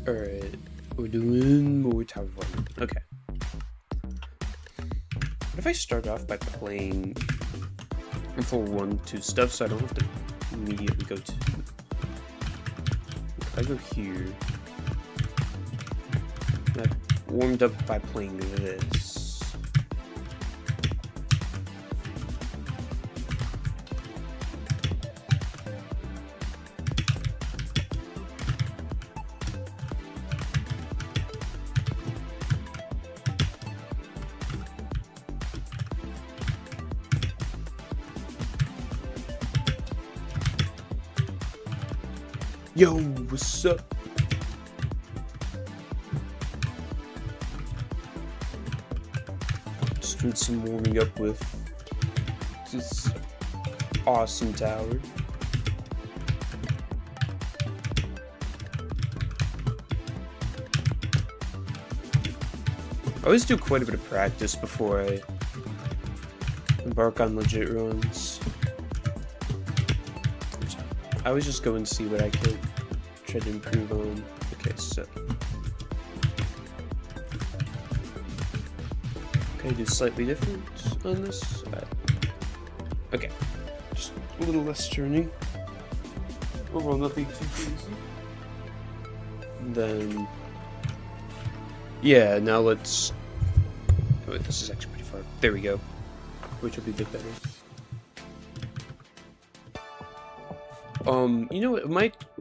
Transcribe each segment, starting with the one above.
Alright, we're doing more Tower of War. Okay. What if I start off by playing floor 1, 2 stuff so I don't have to immediately go to... If I go here... I warmed up by playing this. Yo, what's up? Just doing some warming up with this awesome tower. I always do quite a bit of practice before I embark on legit runs. I always just go and see what I could try to improve on. Okay, so... Okay, do slightly different on this. Okay, just a little less turning. Overall, nothing too crazy. And then... Yeah, now let's... Oh, wait, this is actually pretty far. There we go. Which will be a bit better. You know what,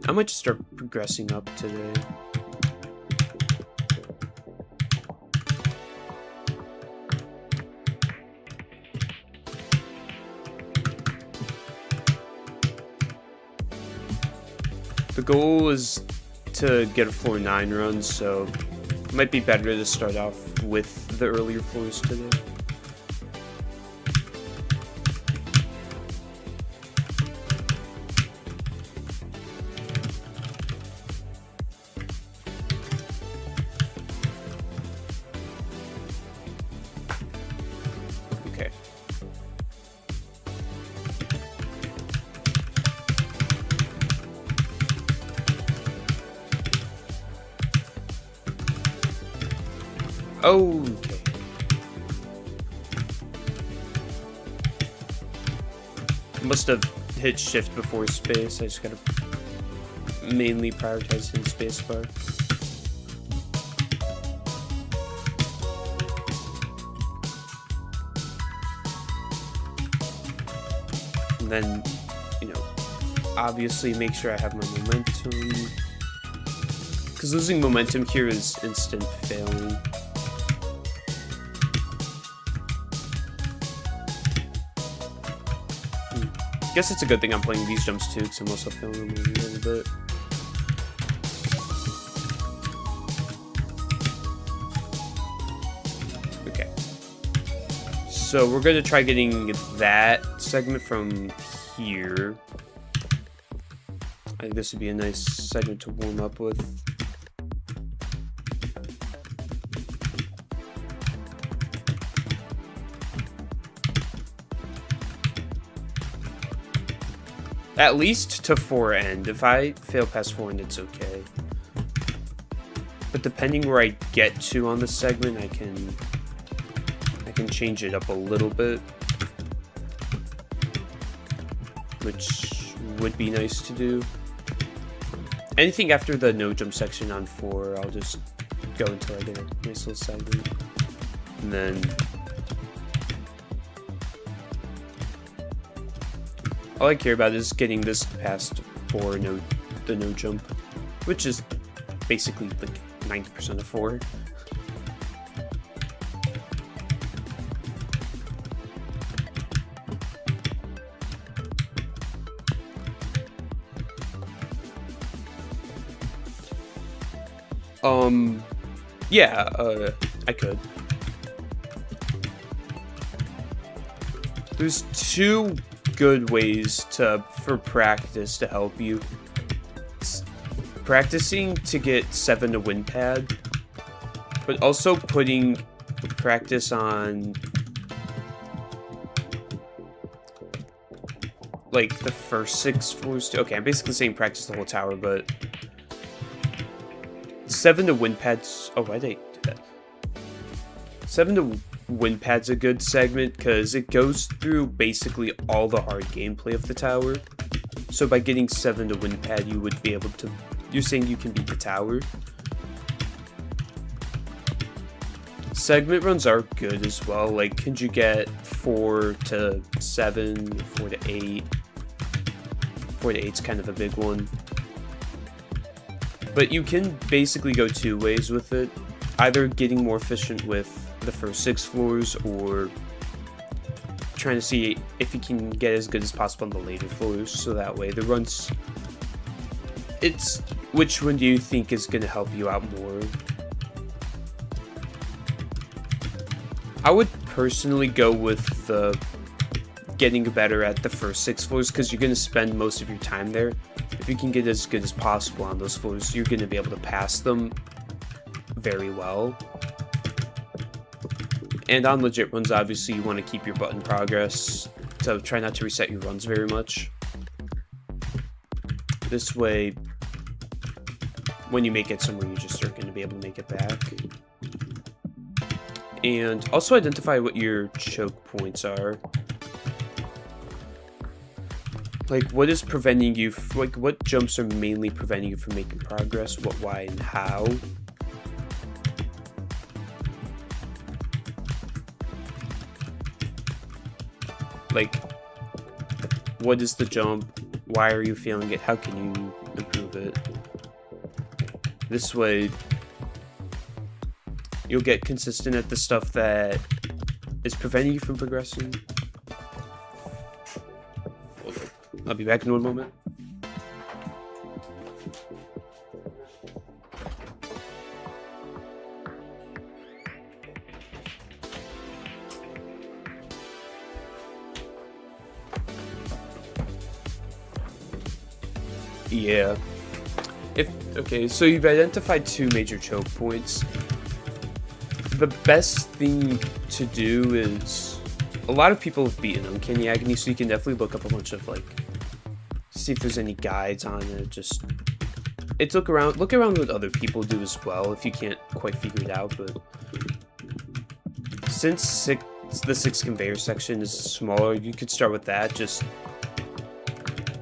I might just start progressing up today. The goal is to get a floor 9 run, so it might be better to start off with the earlier floors today. Okay. I must have hit shift before space. I just gotta mainly prioritize in spacebar. And then, you know, obviously make sure I have my momentum. Because losing momentum here is instant failing. I guess it's a good thing I'm playing these jumps too, because I'm also feeling them a little bit. Okay. So we're going to try getting that segment from here. I think this would be a nice segment to warm up with. At least to 4 end. If I fail past 4 end, it's okay. But depending where I get to on the segment, I can change it up a little bit, which would be nice to do. Anything after the no jump section on 4, I'll just go until I get a nice little segment, and then all I care about is getting this past 4, the no jump, which is basically like 90% of 4. Yeah, I could. There's 2 good ways for practice to help you. It's practicing to get 7 to win pad, but also putting practice on like the first 6 floors too. Okay, I'm basically saying practice the whole tower, but 7 to win pads. Oh, why did I do that? 7 to win pad's a good segment because it goes through basically all the hard gameplay of the tower. So by getting 7 to win pad, you would be able to. You're saying you can beat the tower. Segment runs are good as well. Like, can you get 4 to 7, 4 to 8? 4 to 8's kind of a big one. But you can basically go 2 ways with it. Either getting more efficient with the first 6 floors, or trying to see if you can get as good as possible on the later floors, so that way the runs. Which one do you think is going to help you out more? I would personally go with the getting better at the first 6 floors, because you're going to spend most of your time there. If you can get as good as possible on those floors, you're going to be able to pass them very well. And on legit runs, obviously, you want to keep your button progress, so try not to reset your runs very much. This way, when you make it somewhere, you just are going to be able to make it back. And also identify what your choke points are. Like, what is preventing you, like, what jumps are mainly preventing you from making progress, what, why, and how? Like, what is the jump? Why are you failing it? How can you improve it? This way, you'll get consistent at the stuff that is preventing you from progressing. I'll be back in one moment. Yeah. Okay, so you've identified 2 major choke points. The best thing to do is, a lot of people have beaten Uncanny Agony, so you can definitely look up a bunch of, like, see if there's any guides on it. Look around what other people do as well if you can't quite figure it out. But since the 6 conveyor section is smaller, you could start with that. Just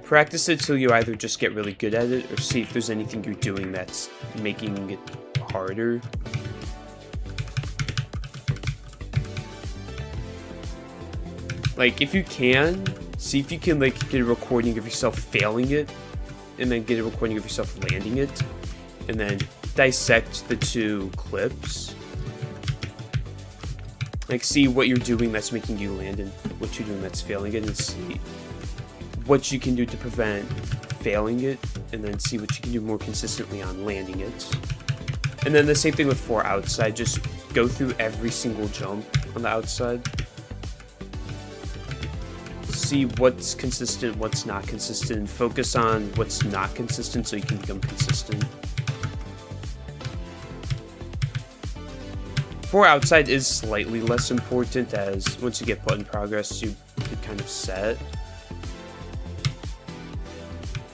practice it till you either just get really good at it, or see if there's anything you're doing that's making it harder. Like, if you can, see if you can, like, get a recording of yourself failing it, and then get a recording of yourself landing it, and then dissect the 2 clips. Like, see what you're doing that's making you land, and what you're doing that's failing it, and see what you can do to prevent failing it, and then see what you can do more consistently on landing it. And then the same thing with 4 outside, just go through every single jump on the outside. See what's consistent, what's not consistent, and focus on what's not consistent so you can become consistent. 4 outside is slightly less important, as once you get button progress, you get kind of set.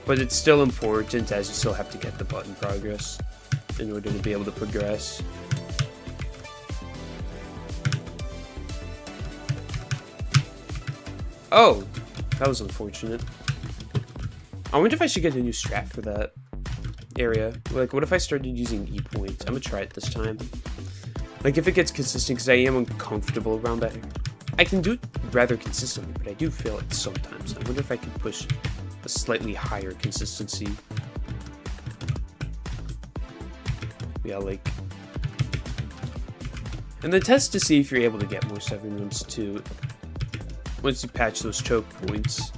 But it's still important, as you still have to get the button progress in order to be able to progress. Oh, that was unfortunate. I wonder if I should get a new strat for that area. Like, what if I started using E points? I'm gonna try it this time. Like, if it gets consistent, because I am uncomfortable around that. I can do it rather consistently, but I do fail it sometimes. I wonder if I can push a slightly higher consistency. Yeah, like. And then test to see if you're able to get more 7 runs too, once you patch those choke points.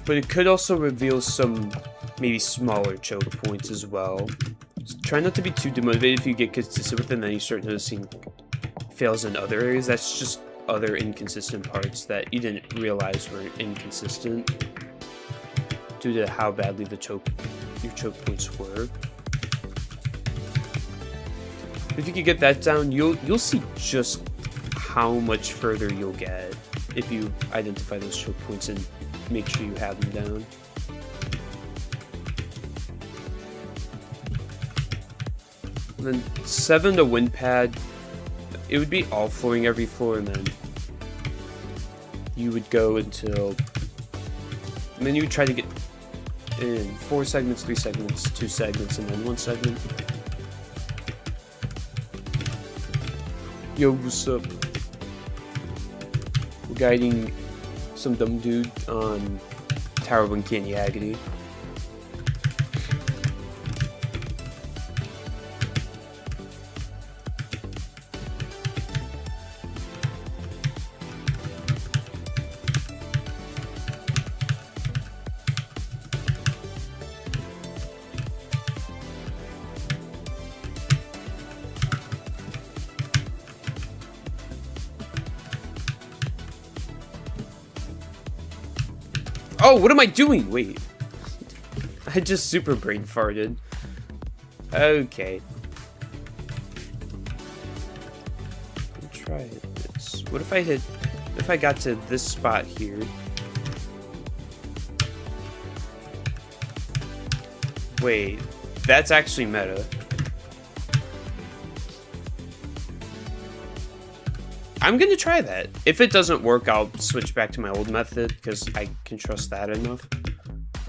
But it could also reveal some maybe smaller choke points as well. Just try not to be too demotivated if you get consistent with it, and then you start noticing fails in other areas. That's just other inconsistent parts that you didn't realize were inconsistent due to how badly your choke points were. If you can get that down, you'll see just how much further you'll get if you identify those choke points and make sure you have them down. And then 7 to wind pad. It would be all flooring every floor, and then you would go until, and then you would try to get in 4 segments, 3 segments, 2 segments, and then 1 segment. Yo, what's up? We're guiding some dumb dude on Tower of Uncanny Agony. Oh, what am I doing? Wait. I just super brain farted. Okay. Let's try this. What if I got to this spot here? Wait, that's actually meta. I'm gonna try that. If it doesn't work, I'll switch back to my old method because I can trust that enough.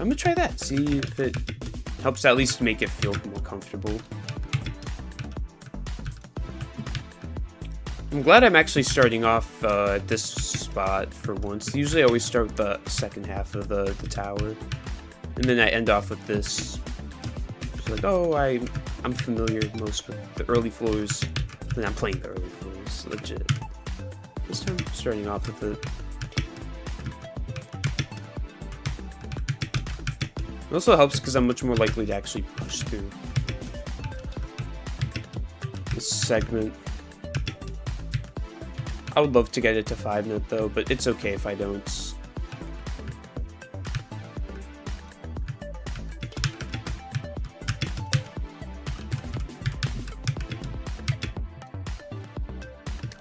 I'm gonna try that, see if it helps at least make it feel more comfortable. I'm glad I'm actually starting off at this spot for once. Usually I always start with the second half of the tower, and then I end off with this. It's like, oh, I'm familiar most with the early floors, and I'm playing the early floors, legit. This time, starting off with it. It also helps because I'm much more likely to actually push through this segment. I would love to get it to 5-net though, but it's okay if I don't.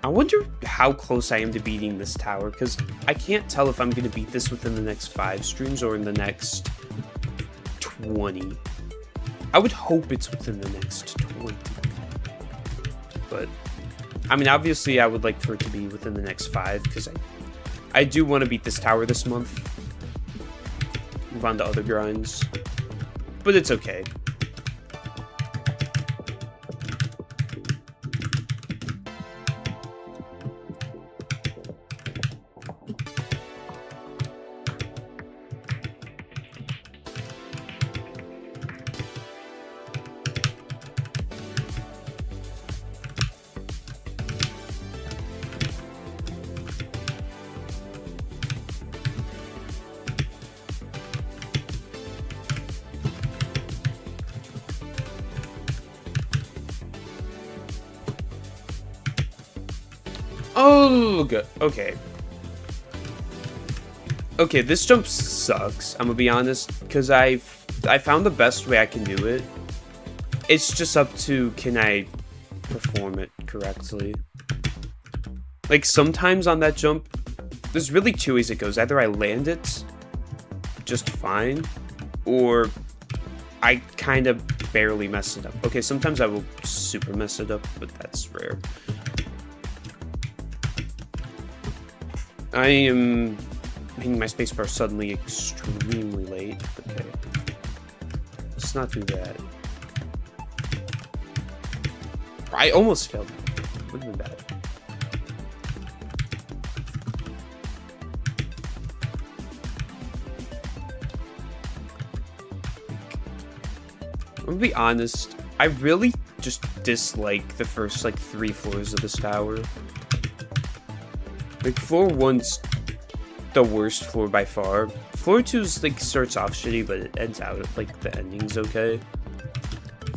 I wonder how close I am to beating this tower, because I can't tell if I'm going to beat this within the next 5 streams or in the next 20. I would hope it's within the next 20. But, I mean, obviously I would like for it to be within the next 5, because I do want to beat this tower this month. Move on to other grinds. But it's okay. Oh, good. Okay. Okay, this jump sucks, I'm gonna be honest, because I found the best way I can do it. It's just up to, can I perform it correctly? Like, sometimes on that jump, there's really 2 ways it goes. Either I land it just fine, or I kind of barely mess it up. Okay, sometimes I will super mess it up, but that's rare. I am hitting my spacebar suddenly extremely late. Okay. Let's not do that. I almost failed. Would have been bad. I'm gonna be honest, I really just dislike the first, like, 3 floors of this tower. Like, floor 1's the worst floor by far. Floor 2's, like, starts off shitty, but it ends out, like, the ending's okay.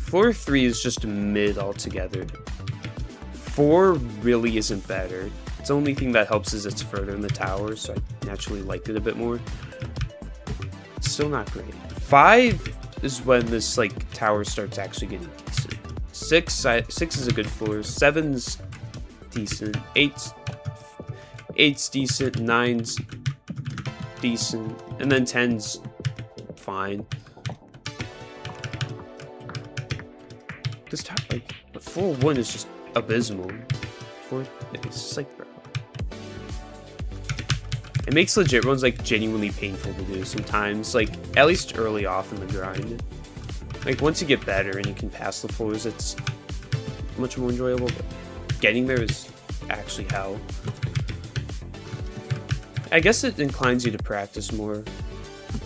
Floor 3 is just mid altogether. 4 really isn't better. It's the only thing that helps is it's further in the tower, so I naturally liked it a bit more. It's still not great. 5 is when this, like, tower starts actually getting decent. 6 is a good floor. 7's decent. 8's decent. 9's decent. And then 10's fine. This tower, like, floor 1 is just abysmal. It's just like, bro. It makes legit runs, like, genuinely painful to do sometimes. Like, at least early off in the grind. Like, once you get better and you can pass the floors, it's much more enjoyable. But getting there is actually hell. I guess it inclines you to practice more,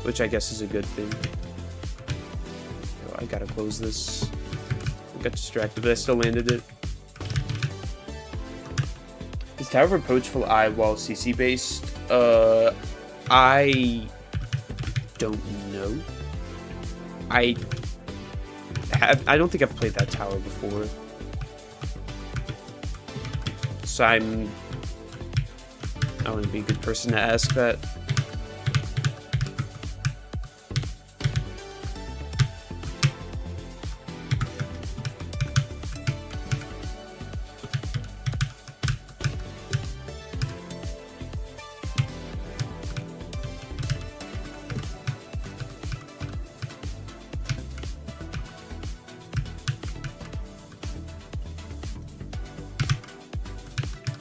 which I guess is a good thing. Oh, I gotta close this. I got distracted, but I still landed it. Is Tower of Approachful Eye while CC based? I don't know. I don't think I've played that tower before. So I want to be a good person to ask that.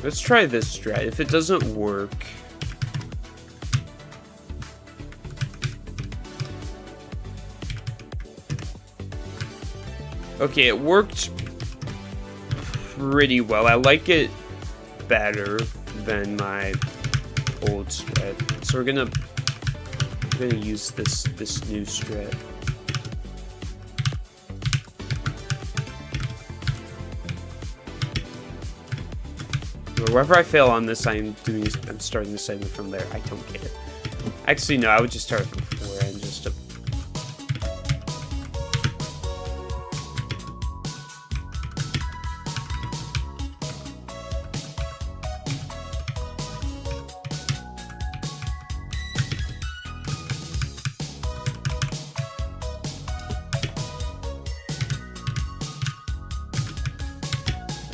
Let's try this strat. If it doesn't work... Okay, it worked pretty well. I like it better than my old strat. So we're gonna use this new strat. Wherever I fail on this, I'm starting the segment from there. I don't get it. Actually, no, I would just start from before and just...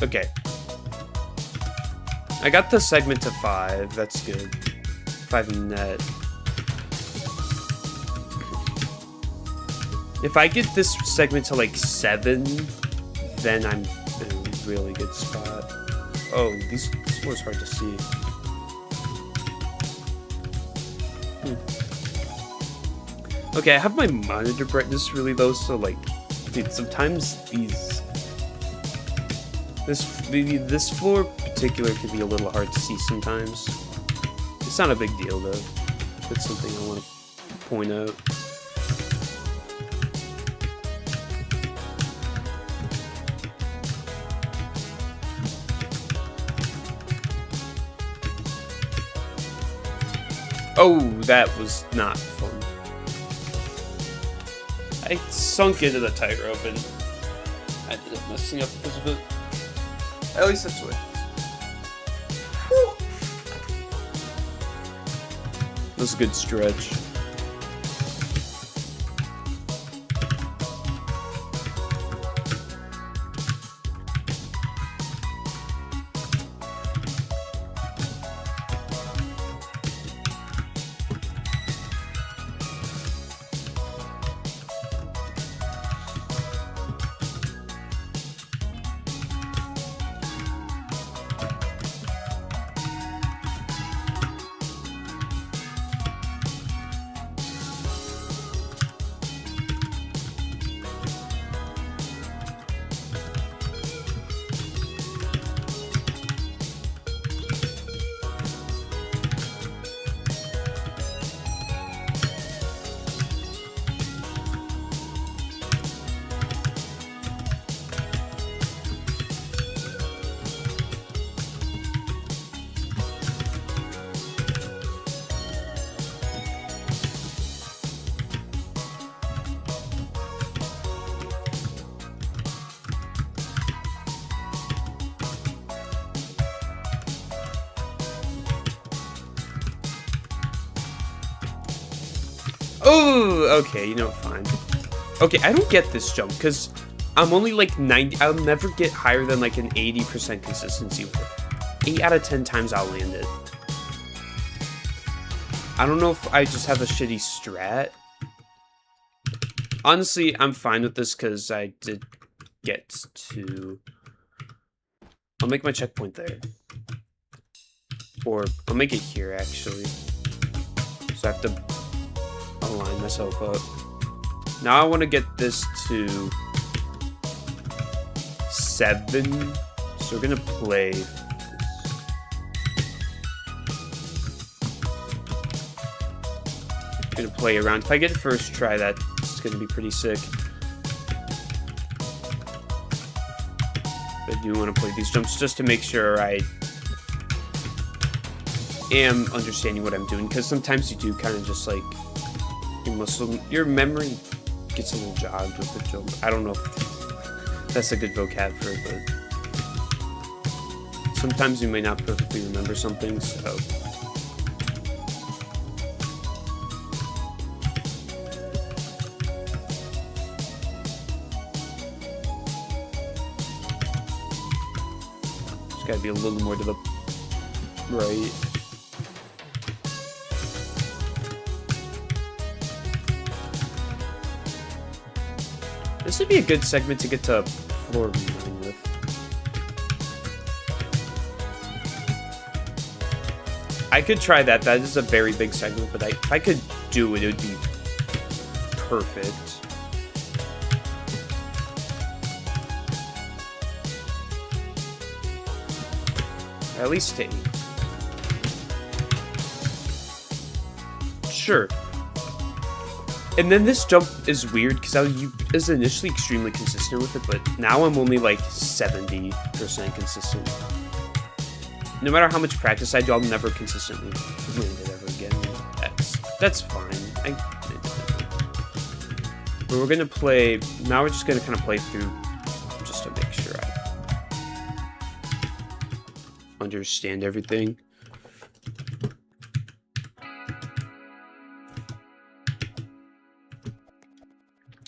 Okay. I got the segment to 5. That's good. 5 net. If I get this segment to like 7, then I'm in a really good spot. Oh, this was hard to see. Okay, I have my monitor brightness really low, so like, dude, sometimes this floor in particular can be a little hard to see sometimes. It's not a big deal though. It's something I want to point out. Oh, that was not fun. I sunk into the tightrope and I ended up messing up because of it. At least that's what. That was a good stretch. Oh, okay, you know, fine. Okay, I don't get this jump, because I'm only like 90, I'll never get higher than like an 80% consistency with it. 8 out of 10 times I'll land it. I don't know if I just have a shitty strat. Honestly, I'm fine with this, because I did get to... I'll make my checkpoint there. Or I'll make it here, actually. So I have to align myself up. Now I want to get this to 7. So we're gonna play. Gonna play around. If I get it first try, that's gonna be pretty sick. I do want to play these jumps just to make sure I am understanding what I'm doing, because sometimes you do kind of just like your memory gets a little jogged with the jump. I don't know if that's a good vocab for it, but sometimes you may not perfectly remember something, so. It's gotta be a little more to the right. This would be a good segment to get to floor 9 with. I could try that. That is a very big segment, but if I could do it, it would be perfect. At least 8. Sure. And then this jump is weird because I was initially extremely consistent with it, but now I'm only like 70% consistent. No matter how much practice I do, I'll never consistently land it ever again. That's fine. But we're gonna play. Now we're just gonna kind of play through just to make sure I understand everything.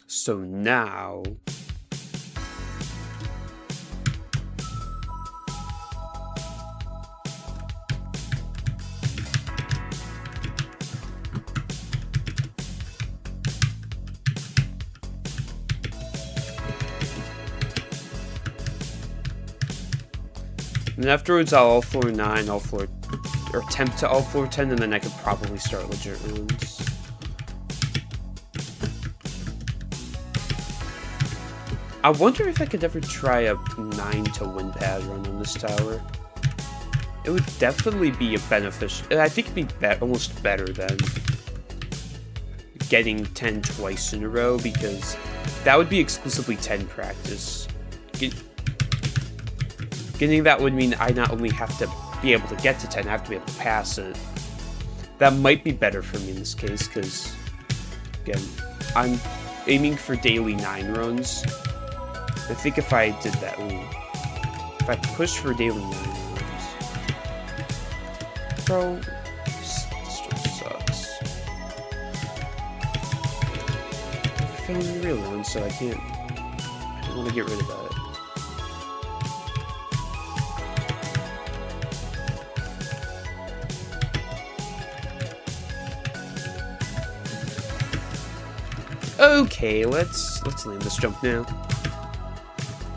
So now, and afterwards I'll all floor 9, all floor, or attempt to all floor 10, and then I could probably start legit runs. I wonder if I could ever try a 9 to win pad run on this tower. It would definitely be a beneficial. I think it'd be almost better than getting 10 twice in a row, because that would be exclusively 10 practice. Getting that would mean I not only have to be able to get to 10, I have to be able to pass it. That might be better for me in this case, because, again, I'm aiming for daily 9 runs. I think if I did that, if I push for daily 9 runs, bro, this just sucks. I'm feeling the real one, so I don't want to get rid of that. Okay, let's land this jump now.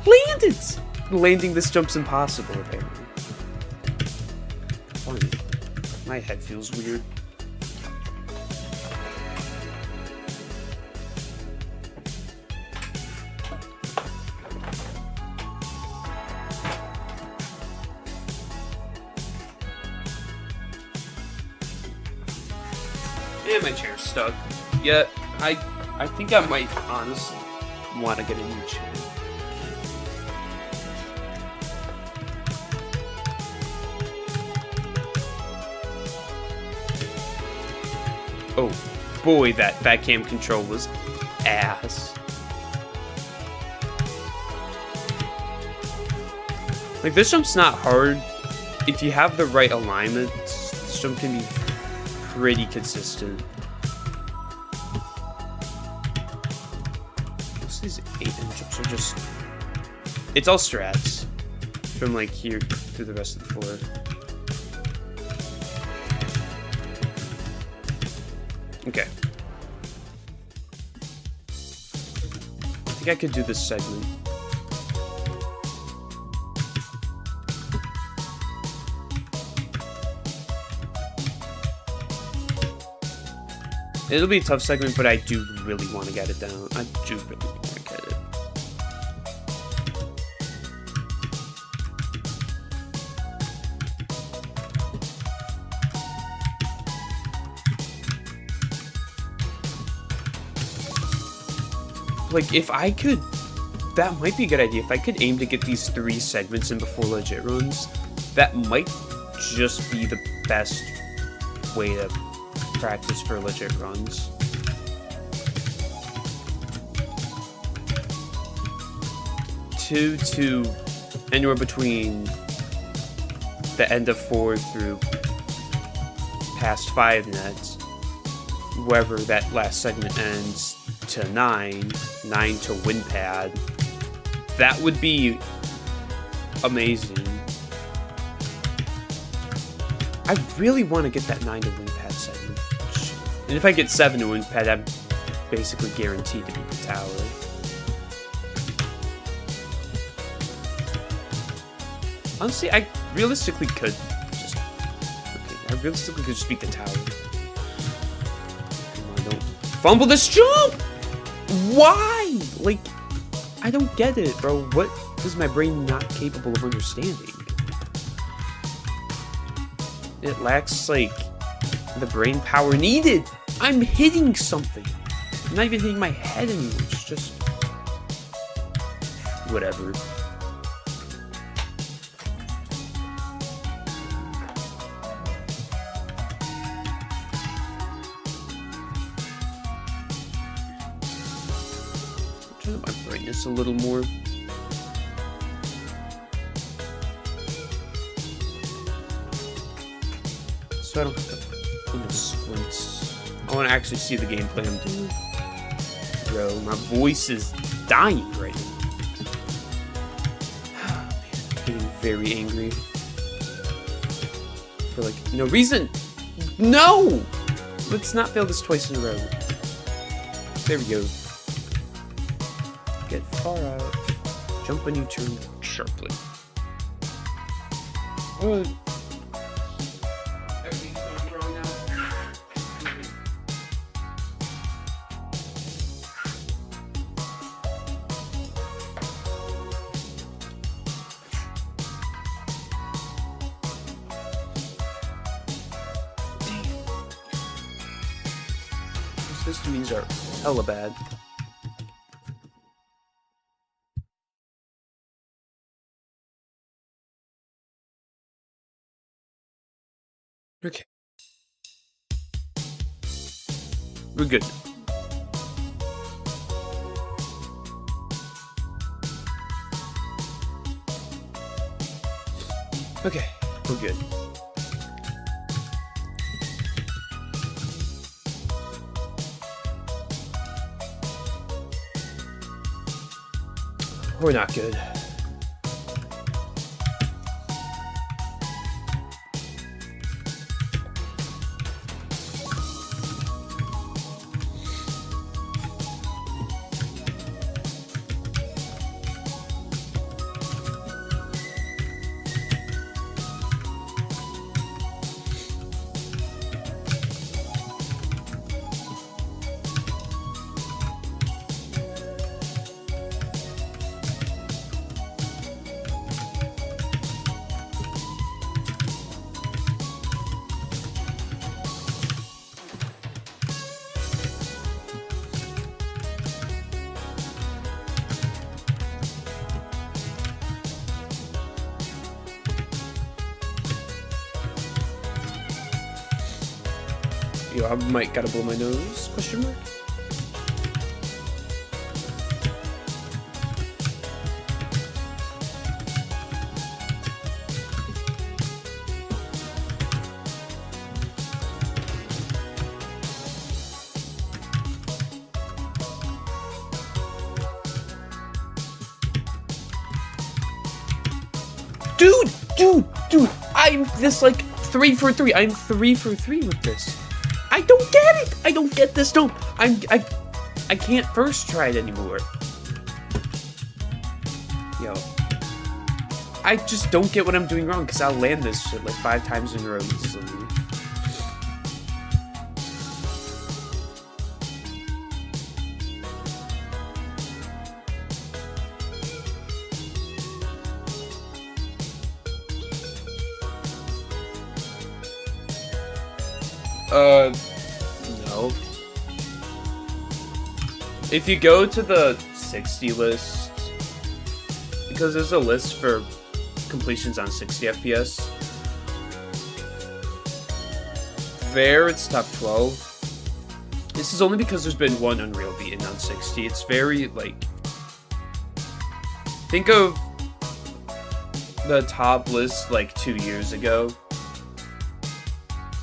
Land it! Landing this jump's impossible, apparently. Fine. My head feels weird. And my chair's stuck. Yeah, I think I might honestly want to get a new chair. Oh boy, that cam control was ass. Like, this jump's not hard. If you have the right alignment, this jump can be pretty consistent. Most of these 8-inch jumps are just... It's all strats. From like here through the rest of the floor. Okay. I think I could do this segment. It'll be a tough segment, but I do really want to get it down. I do really want to get it. Like, if I could... That might be a good idea. If I could aim to get these 3 segments in before legit runs, that might just be the best way to practice for legit runs. Two to anywhere between the end of 4 through past 5 nets, wherever that last segment ends, to 9 to win pad. That would be amazing. I really want to get that 9 to win pad segment. And if I get 7 to win pad, I'm basically guaranteed to beat the tower. Honestly, I realistically could just... Okay, I realistically could just beat the tower. Come on, don't fumble this jump! Why? Like, I don't get it, bro. What is my brain not capable of understanding? It lacks, like, the brain power needed. I'm hitting something. I'm not even hitting my head anymore. It's just... whatever. Turn up my brightness a little more. So I don't have to put the squints. I want to actually see the gameplay I'm doing. Bro, my voice is dying right now. Man, I'm getting very angry. For like, no reason. No! Let's not fail this twice in a row. There we go. Get far out. Jump when you turn sharply. Oh. Systems are hella bad. Okay. We're good. Okay, we're good. We're not good. Yo, I might gotta blow my nose, question mark? Dude, I'm this like 3 for 3. I'm 3 for 3 with this. I don't get it. I don't get this. Don't. I can't first try it anymore. Yo. I just don't get what I'm doing wrong because I'll land this shit like 5 times in a row easily. No. If you go to the 60 list, because there's a list for completions on 60 FPS, there it's top 12. This is only because there's been one Unreal beaten on 60. It's very, like... Think of the top list, like, 2 years ago.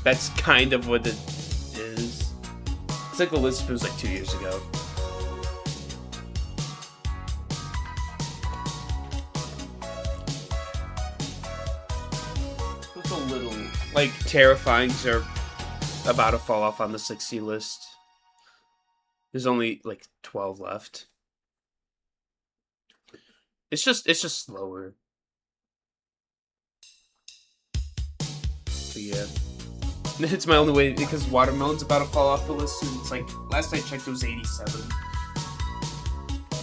That's kind of what it is. It's like the list was, like, 2 years ago. It's a little, like, terrifying because they're about to fall off on the 60 list. There's only like 12 left. It's just slower. But yeah. It's my only way because Water Melon's about to fall off the list and it's like last I checked it was 87.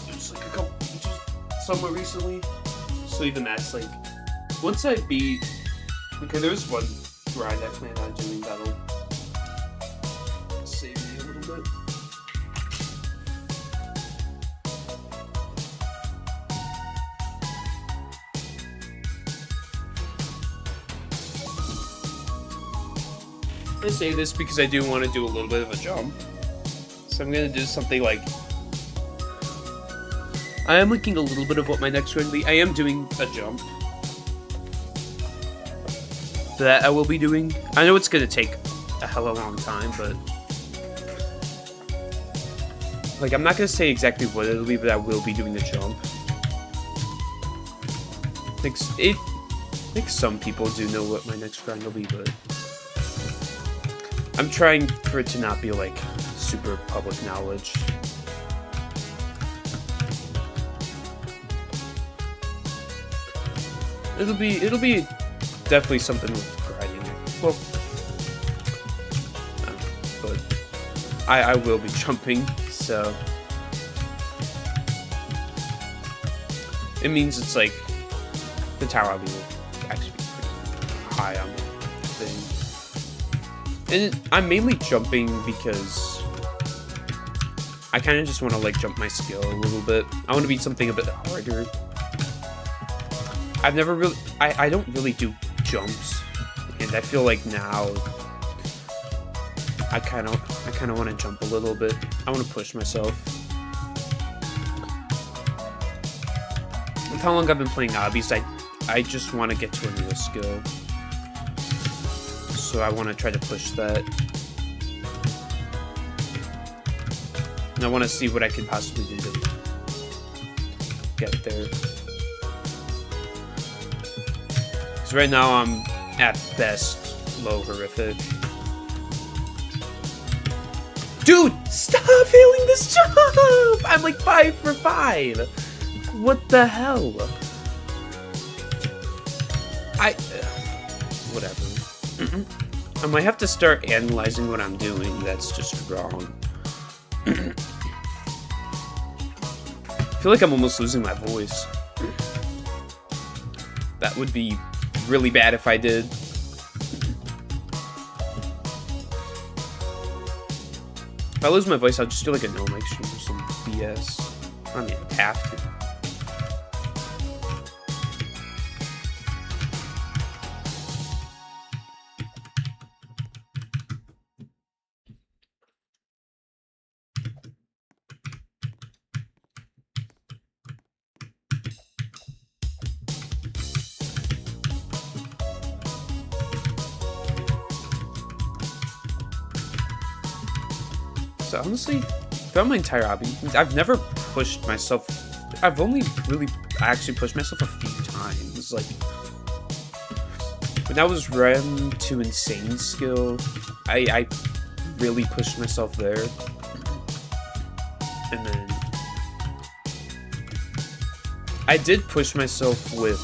Just like a couple just somewhat recently. So even that's like once I beat okay, there's one grind I plan on doing that'll save me a little bit. I say this because I do want to do a little bit of a jump. So I'm going to do something like... I am looking a little bit of what my next run will be. I am doing a jump. That I will be doing. I know it's going to take a hella long time, but... Like, I'm not going to say exactly what it'll be, but I will be doing the jump. I think some people do know what my next grind will be, but... I'm trying for it to not be, like, super public knowledge. It'll be definitely something with grinding. Well, but I will be jumping, so... It means it's, like, the tower I'll be actually pretty high on the thing. And I'm mainly jumping because I kind of just want to like jump my skill a little bit. I want to be something a bit harder. I've never really, I don't really do jumps, and I feel like now I kind of want to jump a little bit. I want to push myself. With how long I've been playing hobbies, I just want to get to a real skill. So I want to try to push that. And I want to see what I can possibly do to get there. Because right now I'm at best low horrific. Dude, stop failing this jump! I'm like 5 for 5. What the hell? Whatever. I might have to start analyzing what I'm doing. That's just wrong. I feel like I'm almost losing my voice. That would be really bad if I did. If I lose my voice, I'll just do like a no mic stream or some BS. I don't even have to. So honestly, throughout my entire hobby, I've never pushed myself. I've only really actually pushed myself a few times. Like when I was Rem to Insane skill, I really pushed myself there. And then I did push myself with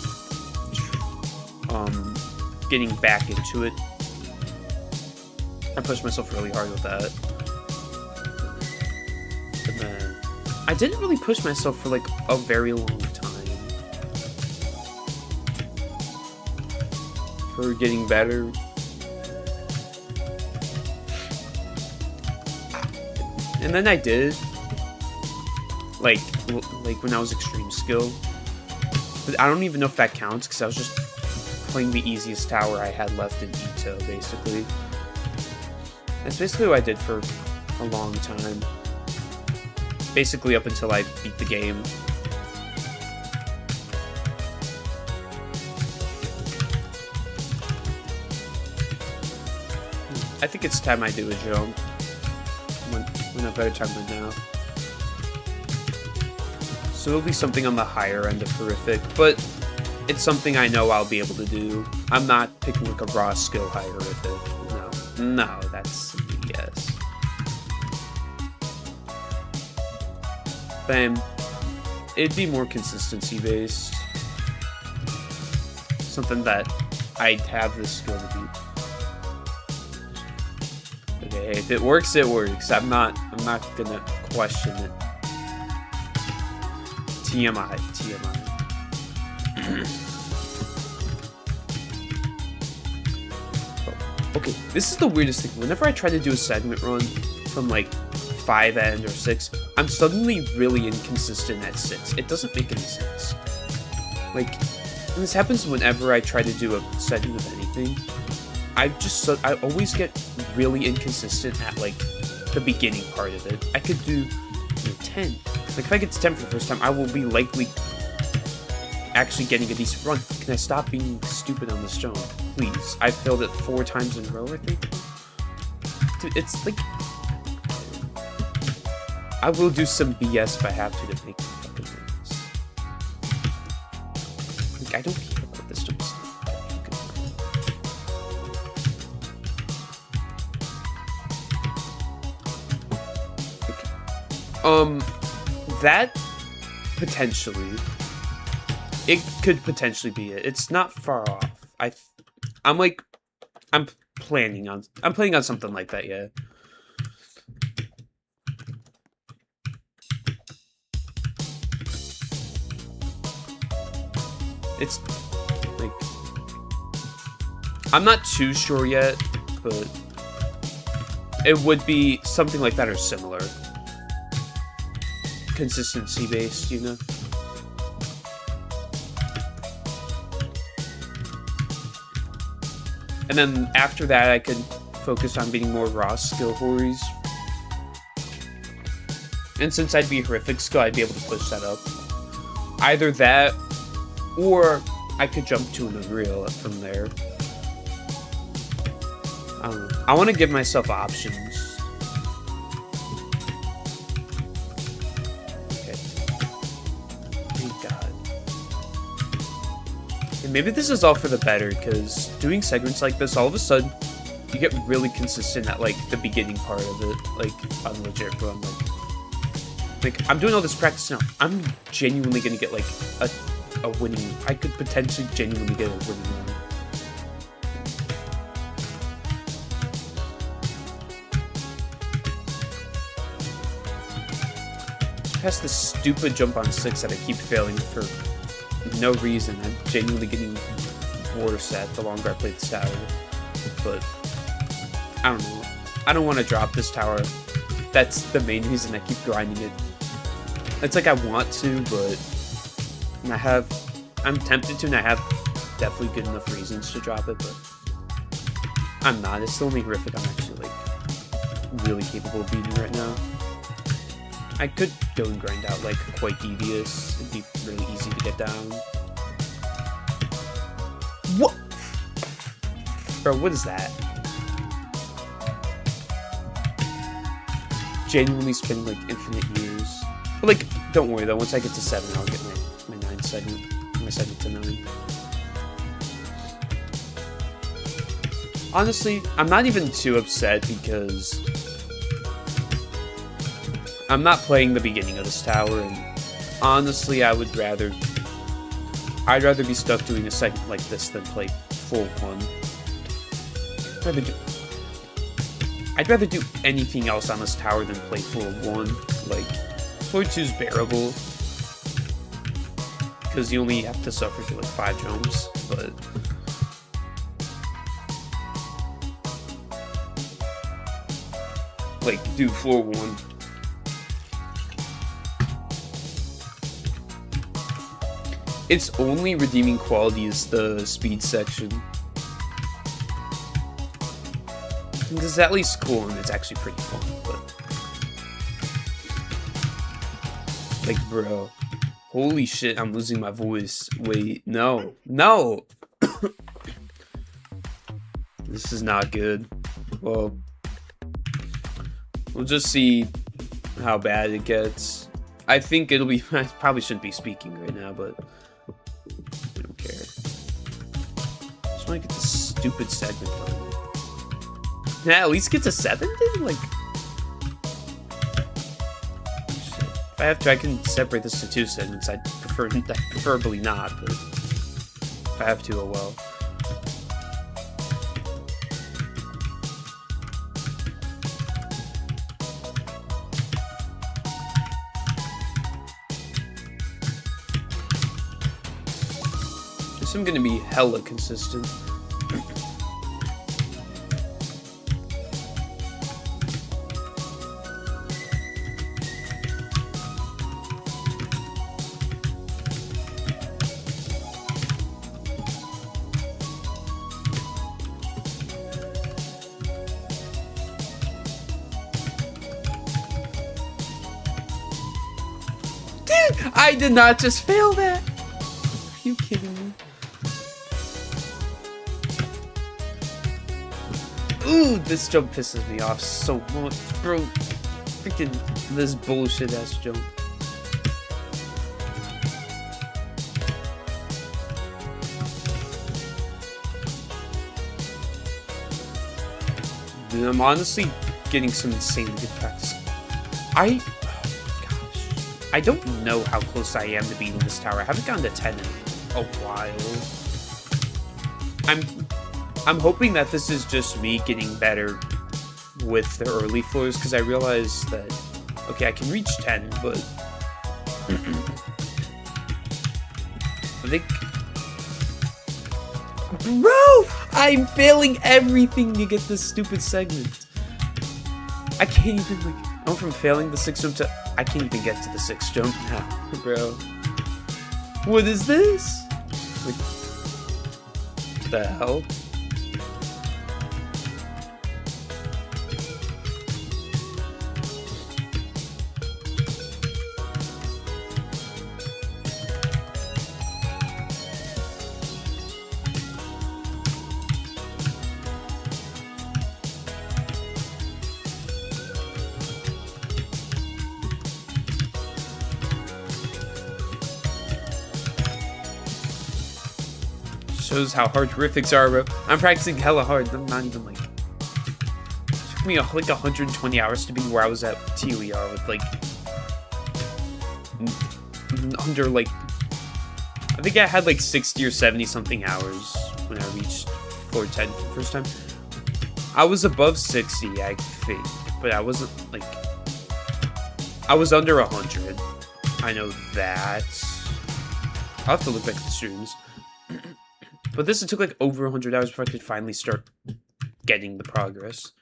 getting back into it. I pushed myself really hard with that. And then I didn't really push myself for like a very long time for getting better. And then I did, like when I was extreme skill. But I don't even know if that counts, because I was just playing the easiest tower I had left in Ito, basically. That's basically what I did for a long time. Basically up until I beat the game. I think it's time I do a jump. When a better time than now. So it'll be something on the higher end of horrific, but it's something I know I'll be able to do. I'm not picking like a raw skill high horrific. No, that's BS. Then it'd be more consistency based. Something that I'd have the skill to do. Okay, if it works, it works. I'm not gonna question it. TMI. Okay, this is the weirdest thing. Whenever I try to do a segment run from like 5 end or 6, I'm suddenly really inconsistent at 6. It doesn't make any sense. Like, and this happens whenever I try to do a segment of anything. I always get really inconsistent at like the beginning part of it. I could do 10. Like if I get to 10 for the first time, I will be likely actually getting a decent run. Can I stop being stupid on this jump, please? I failed it 4 times in a row, I think. Dude, it's like I will do some BS if I have to make fucking wins. Like I don't care about this jump. That potentially, it could potentially be it. It's not far off. I'm planning on something like that, yeah. It's like I'm not too sure yet, but it would be something like that or similar. Consistency based, you know. And then after that, I could focus on being more raw skill hories. And since I'd be horrific skill, I'd be able to push that up. Either that, or I could jump to an unreal from there. I don't know. I want to give myself options. Maybe this is all for the better, because doing segments like this, all of a sudden, you get really consistent at, like, the beginning part of it, like, on legit run. Like, I'm doing all this practice now. I'm genuinely gonna get, like, a winning... I could potentially genuinely get a winning run. Past this stupid jump on 6 that I keep failing for... no reason. I'm genuinely getting worse at the longer I play this tower. But I don't know. I don't want to drop this tower. That's the main reason I keep grinding it. It's like I want to, but I'm tempted to, and I have definitely good enough reasons to drop it, but I'm not. It's the only horrific I'm actually like really capable of beating right now. I could go and grind out like quite devious. It'd be really easy to get down. What? Bro, what is that? Genuinely spending like infinite years. But like, don't worry though, once I get to 7, I'll get my 9 segment. My segment to 9. Honestly, I'm not even too upset because I'm not playing the beginning of this tower, and honestly, I'd rather be stuck doing a segment like this than play full 1. I'd rather do anything else on this tower than play full 1. Like, floor 2 is bearable, because you only have to suffer through like 5 jumps, but like, do floor 1 its only redeeming quality is the speed section. It's at least cool and it's actually pretty fun, but like, bro, holy shit, I'm losing my voice. Wait, no. This is not good. Well, we'll just see how bad it gets. I think it'll be, I probably shouldn't be speaking right now, but I don't care. Just want to get this stupid segment done. Yeah, at least get to 7 then? Like, shit. If I have to, I can separate this to 2 segments. I'd preferably not, but if I have to, oh well. Guess I'm gonna be hella consistent. I did not just fail that. Are you kidding me? Ooh, this jump pisses me off so much, bro. Freaking this bullshit ass jump. Dude, I'm honestly getting some insanely good practice. I don't know how close I am to beating this tower. I haven't gotten to 10 in a while. I'm hoping that this is just me getting better with the early floors, because I realized that, okay, I can reach 10, but I think, bro, I'm failing everything to get this stupid segment. I can't even, like, I went from failing the 6th jump to I can't even get to the 6th jump now, bro. What is this? Like, the hell? Shows how hard horrifics are, bro. I'm practicing hella hard. I'm not even like. It took me like 120 hours to be where I was at TOER with like under like. I think I had like 60 or 70 something hours when I reached 410 for the first time. I was above 60, I think, but I wasn't like. I was under 100. I know that. I'll have to look back at the streams. But this, it took like over 100 hours before I could finally start getting the progress.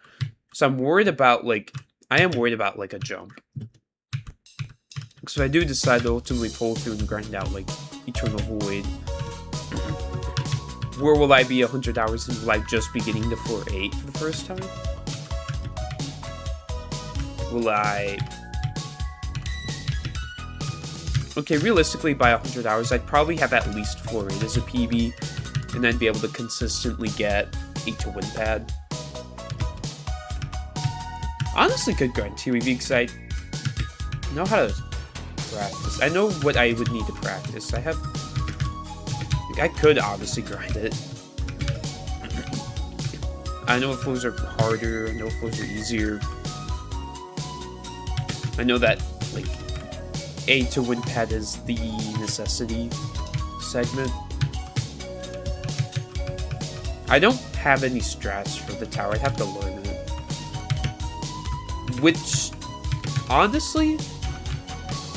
So I'm worried about like, I am worried about like a jump. So I do decide to ultimately pull through and grind out like Eternal Void. Where will I be 100 hours in? Will I just be getting to floor 8 for the first time? Will I... Okay, realistically, by 100 hours, I'd probably have at least floor 8 as a PB. And then be able to consistently get 8 to win pad. Honestly, could grind TOEV because I know how to practice. I know what I would need to practice. I have. Like, I could obviously grind it. I know what flows are harder. I know what flows are easier. I know that like 8 to win pad is the necessity segment. I don't have any strats for the tower. I'd have to learn it. Which, honestly,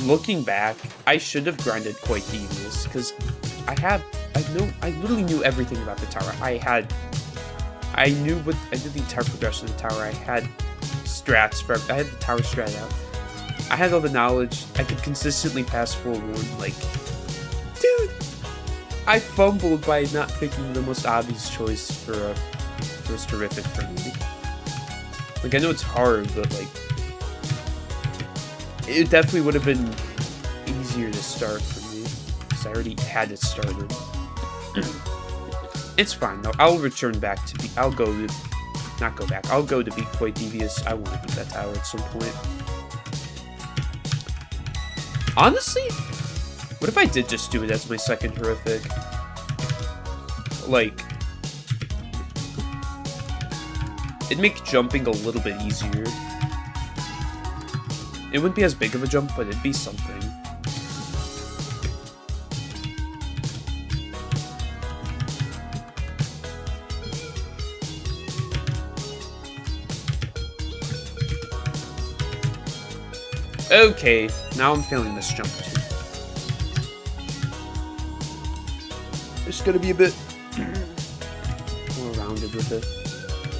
looking back, I should have grinded quite devious, because I literally knew everything about the tower. I knew the entire progression of the tower. I had strats I had the tower strat out. I had all the knowledge. I could consistently pass floor 1, like, dude, I fumbled by not picking the most obvious choice for a first terrific for me. Like, I know it's hard, but like, it definitely would have been easier to start for me, because I already had it started. It's fine though. I'll return back to I'll go to beat Quite Devious. I want to beat that tower at some point. Honestly, what if I did just do it as my second horrific? Like, it'd make jumping a little bit easier. It wouldn't be as big of a jump, but it'd be something. Okay, now I'm feeling this jump too. Just gotta be a bit more rounded with it.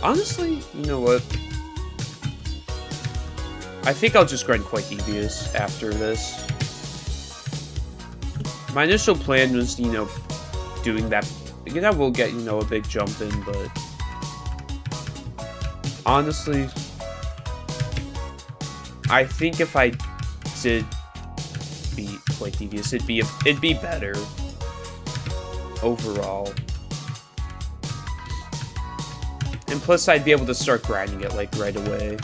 Honestly, you know what? I think I'll just grind Quite Devious after this. My initial plan was, you know, doing that. Again, I will get, you know, a big jump in, but honestly, I think if I did beat Quite Devious, it'd be better overall. And plus, I'd be able to start grinding it like right away.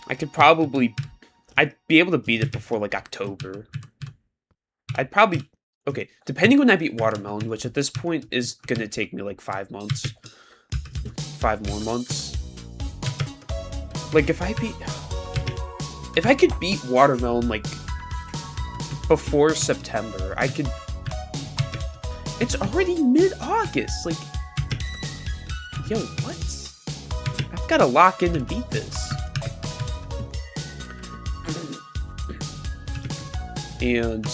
I'd be able to beat it before like October. Okay, depending when I beat Water Melon, which at this point is gonna take me like 5 months. 5 more months. Like, if I could beat Water Melon like before September, I could. It's already mid-August. Like, yo, what? I've got to lock in and beat this. And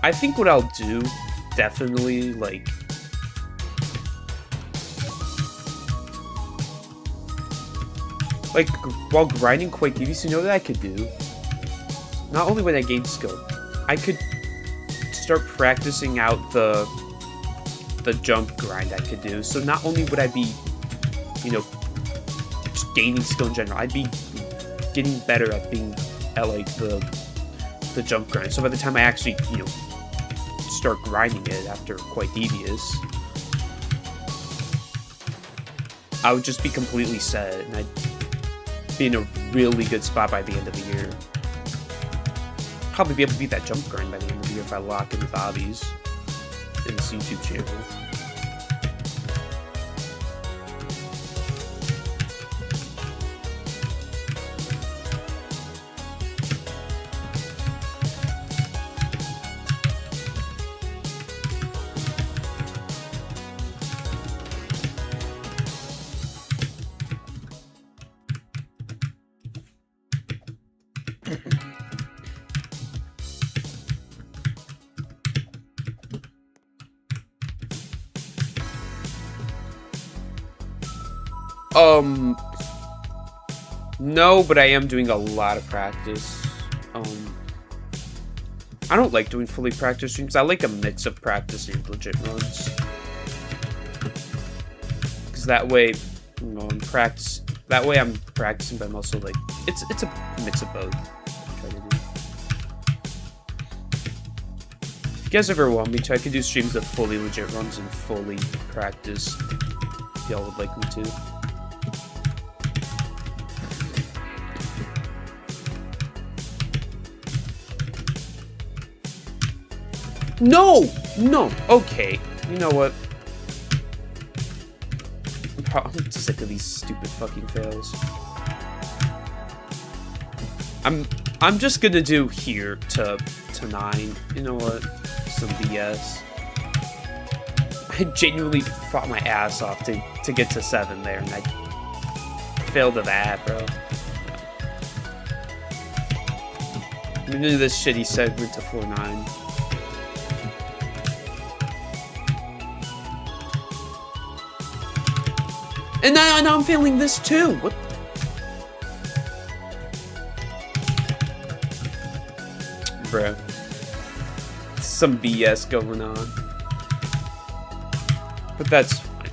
I think what I'll do, definitely, like, while grinding Quite Devious, you know what I could do? Not only would I gain skill, I could start practicing out the jump grind I could do. So not only would I be, you know, just gaining skill in general, I'd be getting better at like the jump grind. So by the time I actually, you know, start grinding it after Quite Devious, I would just be completely set, and I'd be in a really good spot by the end of the year. Probably be able to beat that jump grind by the end of the year if I lock in with obbies in this YouTube channel. No, but I am doing a lot of practice. I don't like doing fully practice streams. I like a mix of practice and legit runs. Because that way, you know, I'm practicing, but I'm also like, it's a mix of both. I try to do. If you guys ever want me to, I could do streams of fully legit runs and fully practice. If y'all would like me to. No! No! Okay. You know what? I'm sick of these stupid fucking fails. I'm just gonna do here to 9. You know what? Some BS. I genuinely fought my ass off to get to 7 there, and I failed at that, bro. I'm gonna do this shitty segment to 4-9. And now I'm failing this too. What? Bruh. Some BS going on. But that's fine.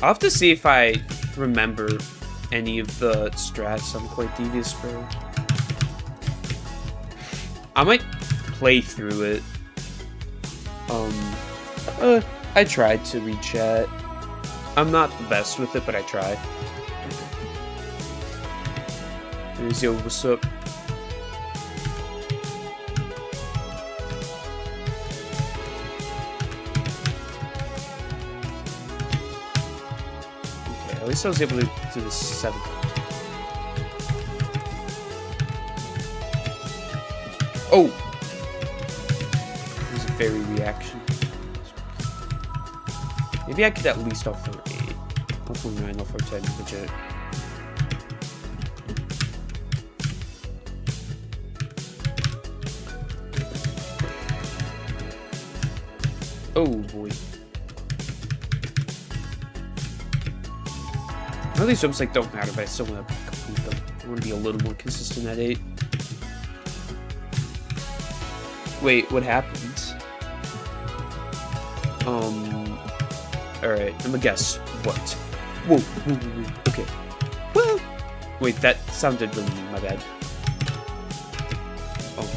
I'll have to see if I remember any of the strats. I'm quite devious, bro. I might play through it. I tried to read chat. I'm not the best with it, but I try. There's yo, what's up? Okay, at least I was able to do the 7. Oh! It was a very reaction. Maybe I could at least offer 8. Offer 9, offer 10, legit. Oh boy. All these jumps like don't matter, but I still want to complete them. I want to be a little more consistent at 8. Wait, what happened? Alright, I'm gonna guess. What? Whoa, whoa, whoa, whoa. Okay. Well, wait, that sounded really mean, my bad. Oh.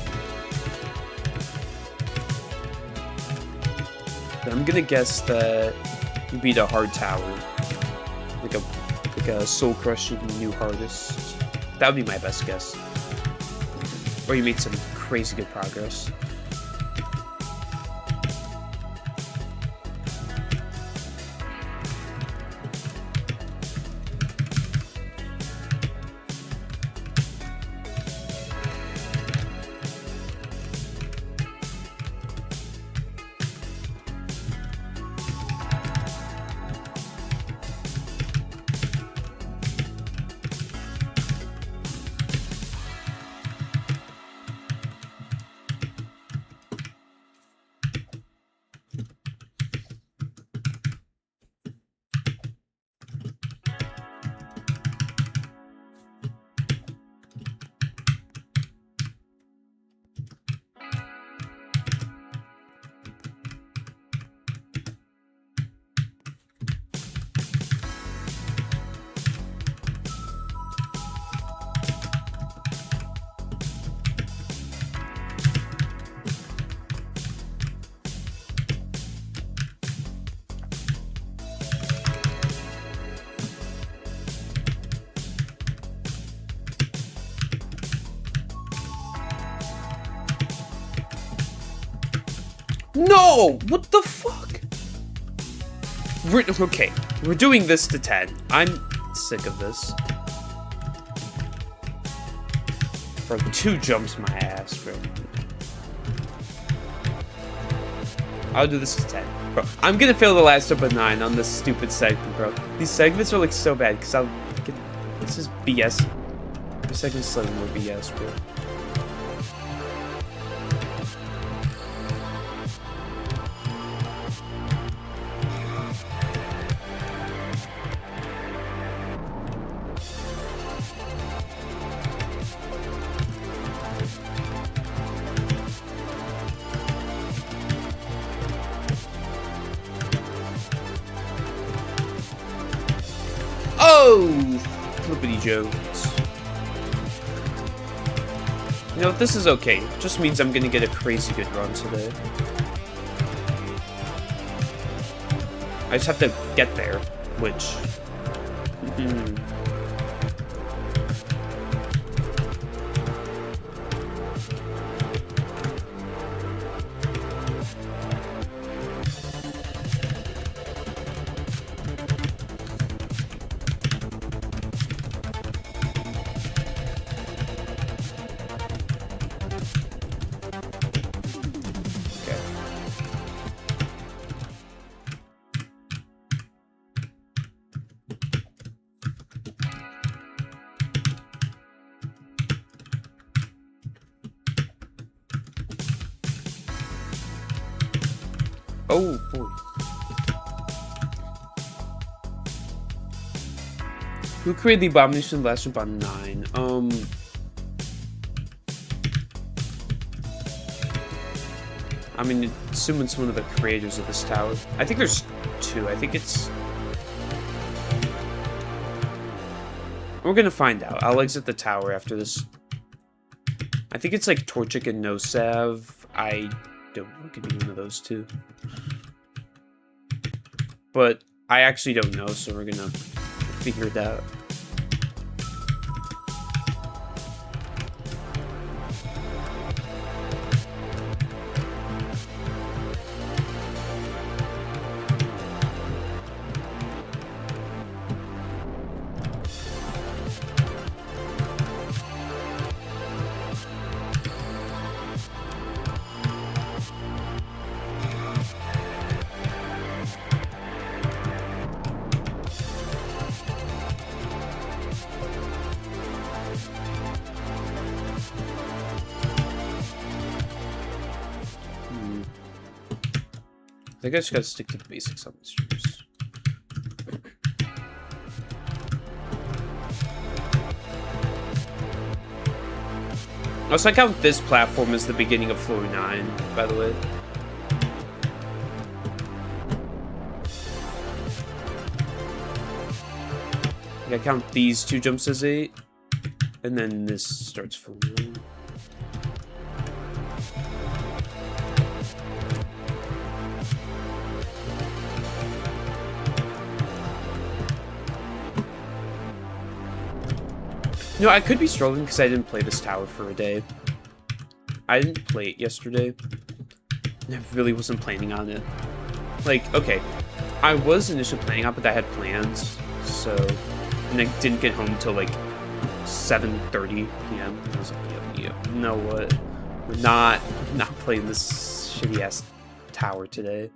Then I'm gonna guess that you beat a hard tower. Like a soul-crushing new hardest. That would be my best guess. Or you made some crazy good progress. No! What the fuck? Okay, we're doing this to 10. I'm sick of this. Bro, 2 jumps my ass, bro. I'll do this to 10. Bro, I'm gonna fail the last jump at 9 on this stupid segment, bro. These segments are like so bad, because I'll get... This is BS. This segment's slightly more BS, bro. Oh! Flippity jokes. You know, this is okay. It just means I'm gonna get a crazy good run today. I just have to get there, which... Oh, boy. Who created the abomination last jump on 9? I mean, assuming it's one of the creators of this tower. I think there's 2. I think it's... We're gonna find out. I'll exit the tower after this. I think it's like Torchic and No Sav. I don't know. It could be one of those 2. But I actually don't know, so we're gonna figure it out. I think I just gotta stick to the basics on the streams. Also, I count this platform as the beginning of floor 9, by the way. I count these 2 jumps as 8, and then this starts floor 9. No, I could be struggling because I didn't play this tower for a day. I didn't play it yesterday. I really wasn't planning on it. Like, okay, I was initially planning on it, but I had plans, so... And I didn't get home until, like, 7:30 p.m. And I was like, yo, you know what? We're not playing this shitty-ass tower today.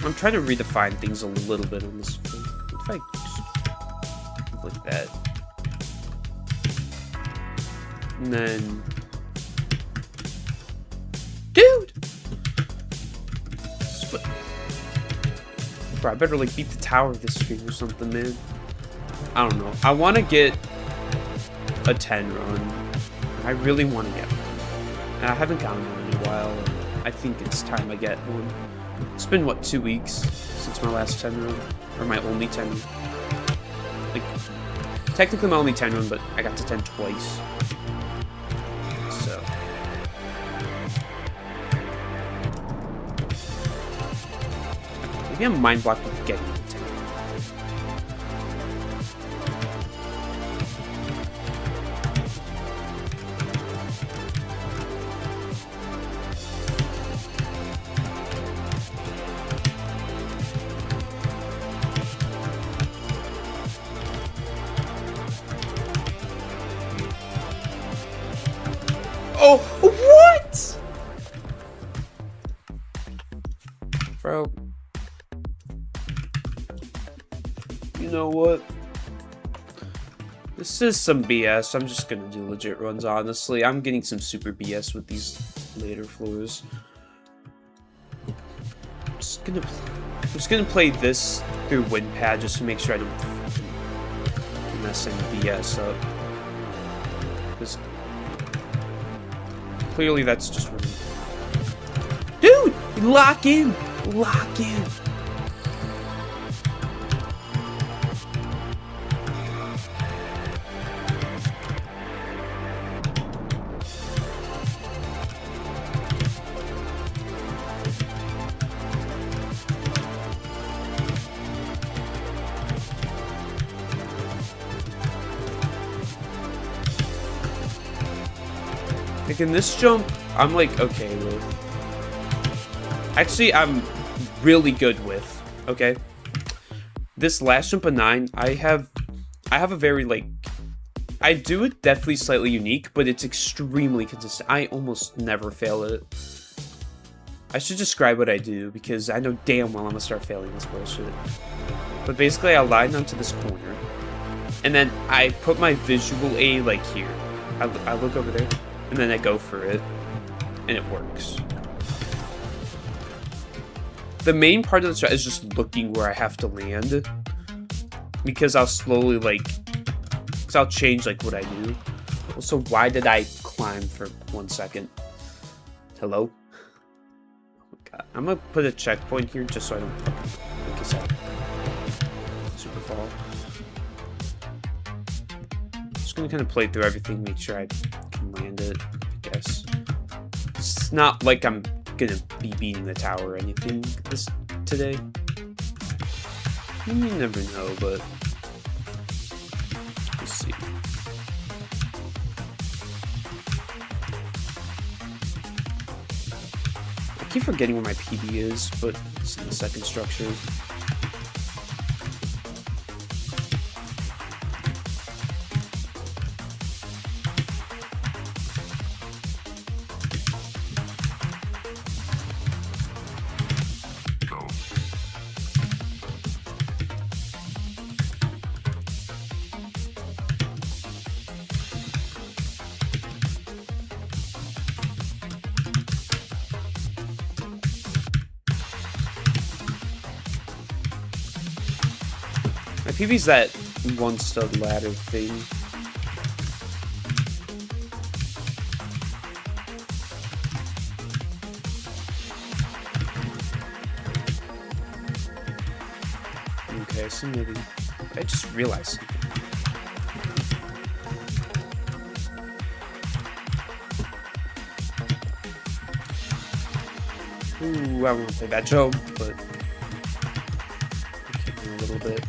I'm trying to redefine things a little bit on this one. What if I just like that? And then... Dude! Bro, I better like beat the tower this stream or something, man. I don't know. I want to get a 10 run. I really want to get one. And I haven't gotten one in a while. I think it's time I get one. It's been, what, 2 weeks since my last 10 run? Or my only 10 run? Like, technically my only 10 run, but I got to 10 twice. So. Maybe I'm mind blocked with getting to 10. Oh, what? Bro. You know what? This is some BS. I'm just gonna do legit runs, honestly. I'm getting some super BS with these later floors. I'm just gonna play this through WinPad just to make sure I don't mess any BS up. Because clearly that's just what Dude! Lock in! Lock in! Like in this jump, I'm like okay with. Actually, I'm really good with. Okay. This last jump of 9, I have a very like. I do it definitely slightly unique, but it's extremely consistent. I almost never fail it. I should describe what I do because I know damn well I'm gonna start failing this bullshit. But basically, I'll line onto this corner, And then I put my visual aid like here. I look over there, and then I go for it, and it works. The main part of the strat is just looking where I have to land, because I'll slowly because I'll change what I do. Also, why did I climb for 1 second? Hello? Oh my god. I'm gonna put a checkpoint here just so I don't fucking make a super fall. Just gonna kind of play through everything, make sure I can land it, I guess. It's not like I'm gonna be beating the tower or anything today. You never know, but let's see. I keep forgetting where my PB is, but it's in the second structure. My PB's that one stud ladder thing. Okay, so maybe I just realized something. Ooh, I won't play that jump, but a little bit.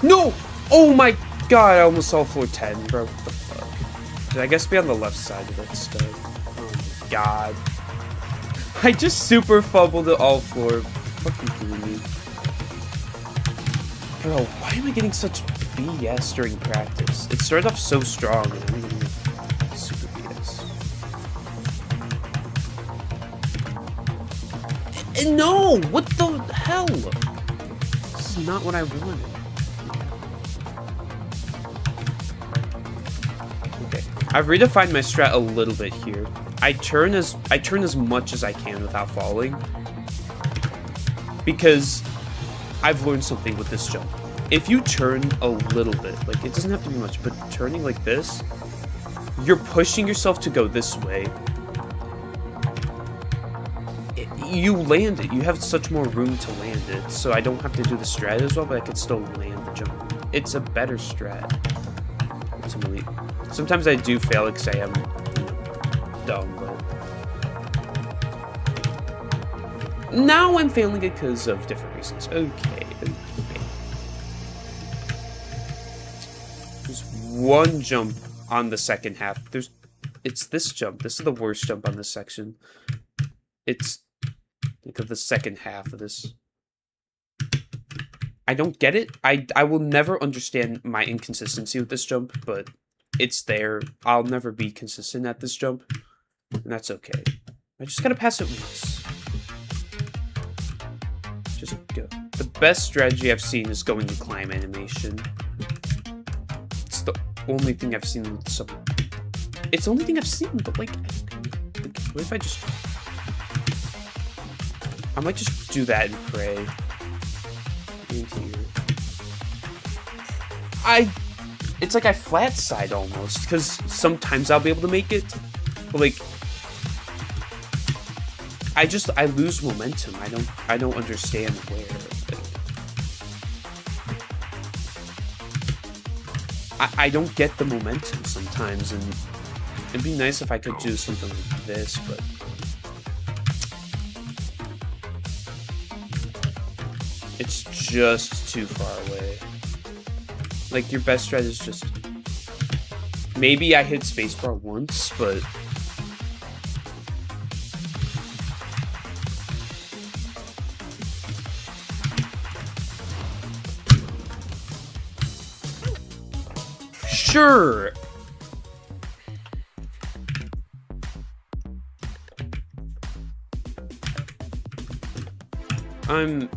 No! Oh my god, I almost saw floor 10, bro. What the fuck? Did I guess be on the left side of that stuff? Oh my god. I just super fumbled it all floor. Fucking kidding me. Bro, why am I getting such BS during practice? It started off so strong and I'm getting super BS. No! What the hell? This is not what I wanted. I've redefined my strat a little bit here. I turn as much as I can without falling, because I've learned something with this jump. If you turn a little bit, it doesn't have to be much, but turning like this, you're pushing yourself to go this way. You land it. You have such more room to land it, so I don't have to do the strat as well, but I can still land the jump. It's a better strat, ultimately. Sometimes I do fail because I am dumb, but now I'm failing it because of different reasons. Okay. There's one jump on the second half. It's this jump. This is the worst jump on this section. It's of the second half of this. I don't get it. I will never understand my inconsistency with this jump, but it's there. I'll never be consistent at this jump, and that's okay. I just gotta pass it once. Just go. The best strategy I've seen is going to climb animation. It's the only thing I've seen with some. It's the only thing I've seen, but what if I just... I might just do that and pray. In here. It's like I flat side almost, because sometimes I'll be able to make it, but I lose momentum. I don't understand where. I don't get the momentum sometimes, and it'd be nice if I could do something like this, but it's just too far away. Like, your best strat is just... Maybe I hit spacebar once, but... Sure! I'm...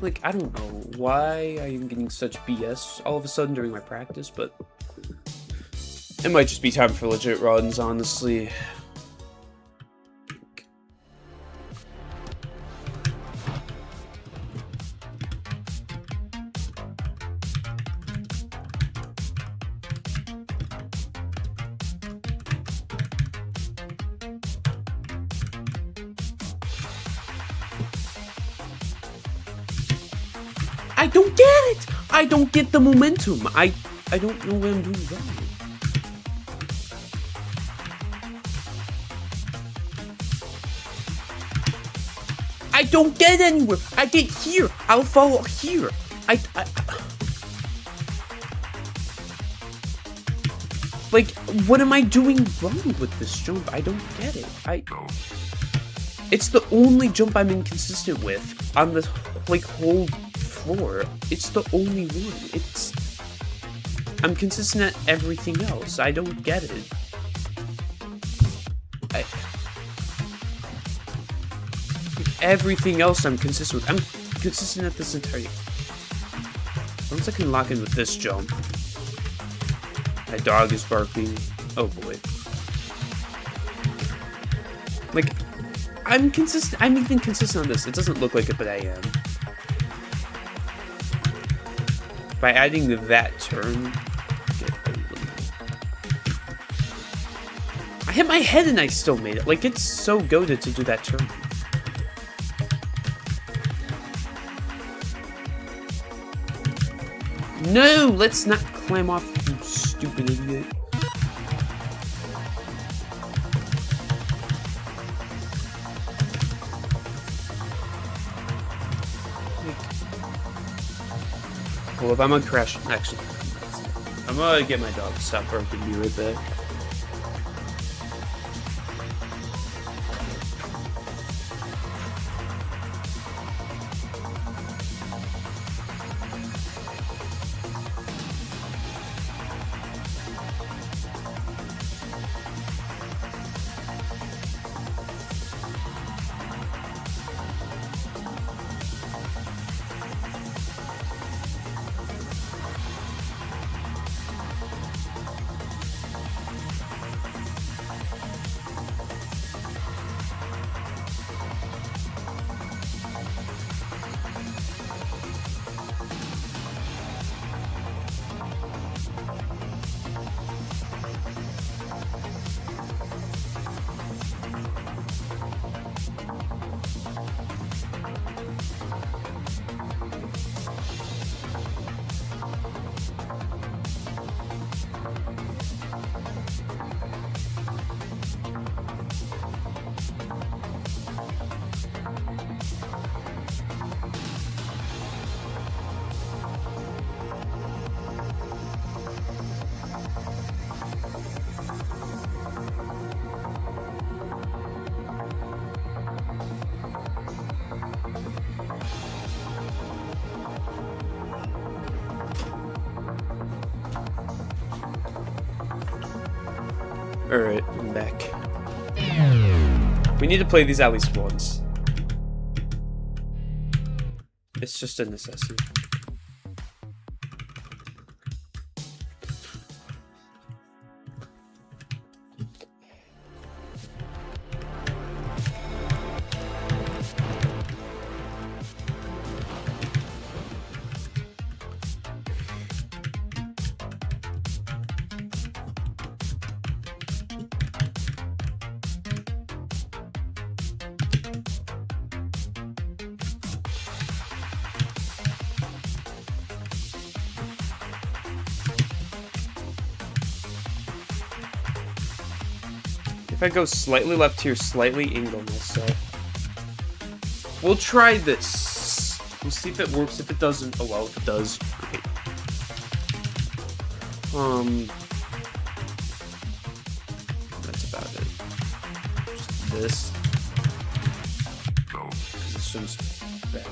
Like, I don't know why I am getting such BS all of a sudden during my practice, but... It might just be time for legit runs, honestly. I don't get it! I don't get the momentum. I don't know what I'm doing wrong. I don't get anywhere. I get here. I'll follow here. Like, what am I doing wrong with this jump? I don't get it. It's the only jump I'm inconsistent with on the, like, whole floor. It's the only one. I'm consistent at everything else. I don't get it. Everything else I'm consistent with. I'm consistent at this entire... Once I can lock in with this jump. My dog is barking. Oh boy. Like, I'm consistent. I'm even consistent on this. It doesn't look like it, but I am. By adding that turn... I hit my head and I still made it. Like, it's so goated to do that turn. No! Let's not climb off, you stupid idiot. Well, if I'm gonna crash... Actually, I'm gonna get my dog to stop barking. Be right back. Alright, I'm back. We need to play these at least once. It's just a necessity. If I go slightly left here, slightly angle myself. We'll try this. We'll see if it works. If it doesn't, oh well, if it does, great. That's about it. Just this. This one's bad.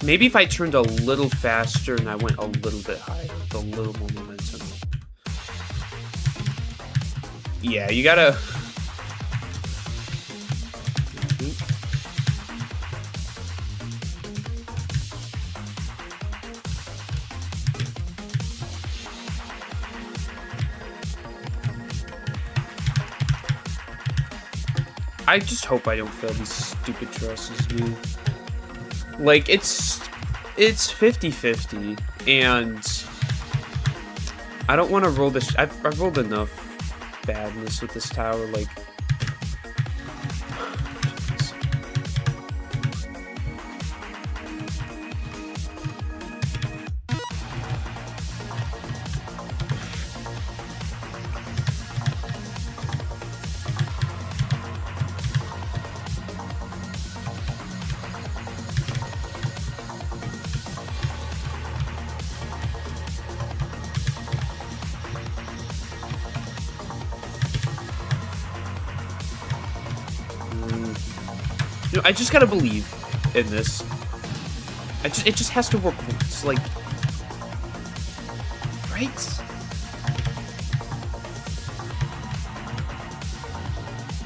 Maybe if I turned a little faster and I went a little bit higher, with a little more momentum. Yeah, you gotta... I just hope I don't fail these stupid trusses, dude. Like, it's 50-50, and I don't want to roll this. I've rolled enough badness with this tower, like... You know, I just gotta believe in this. It just has to work once, like, right?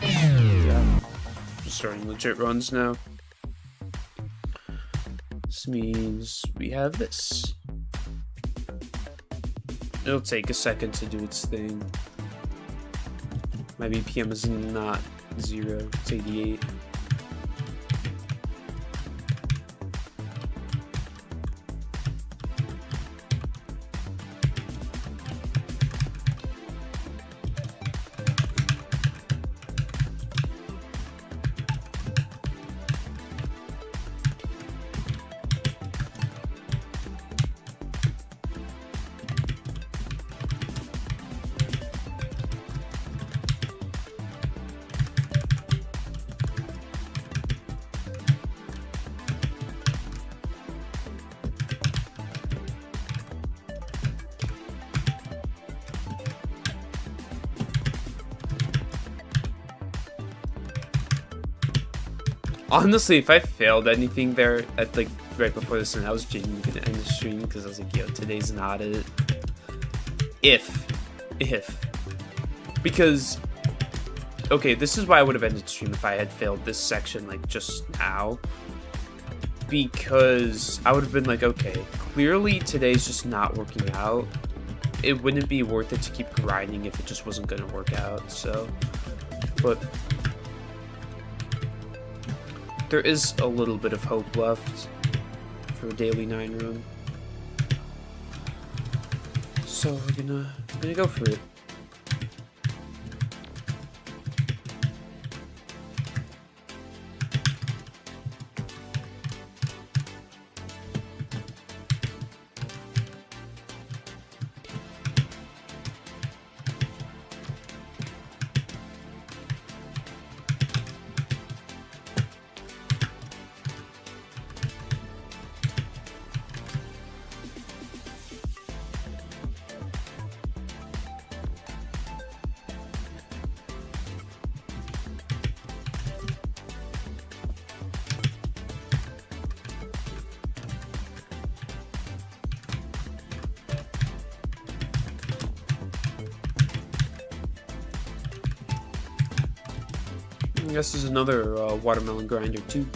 Yeah, just starting legit runs now. This means we have this. It'll take a second to do its thing. My BPM is not 0, it's 88. Honestly, if I failed anything there at like right before this, and I was genuinely gonna end the stream because I was like, yo, today's not it. If, because, okay, this is why I would have ended the stream if I had failed this section like just now. Because I would have been like, okay, clearly today's just not working out. It wouldn't be worth it to keep grinding if it just wasn't gonna work out. So, but there is a little bit of hope left for a daily 9 run. So we're gonna go for it. I guess there's another watermelon grinder too.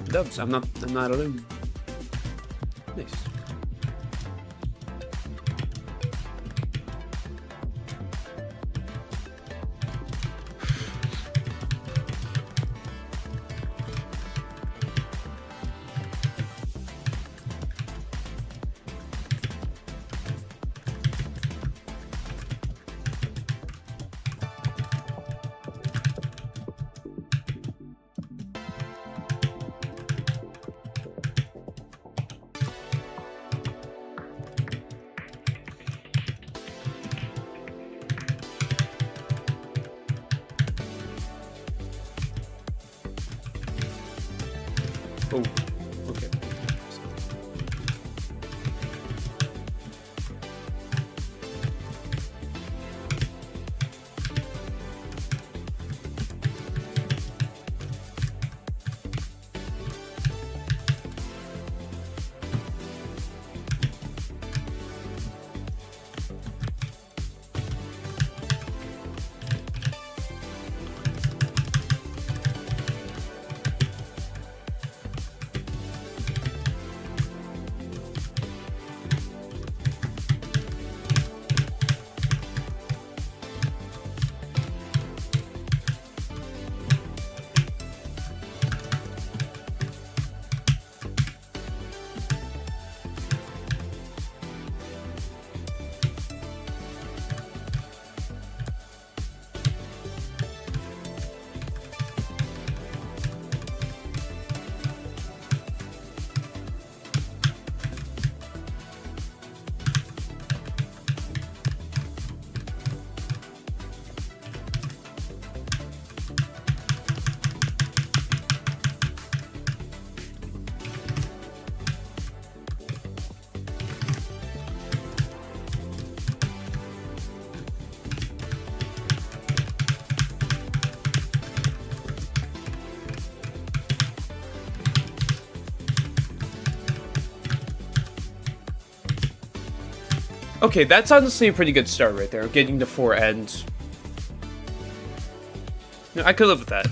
Dubs, I'm not alone. Nice. Oh, okay. Okay, that's honestly a pretty good start right there, getting to 4 ends. No, I could live with that.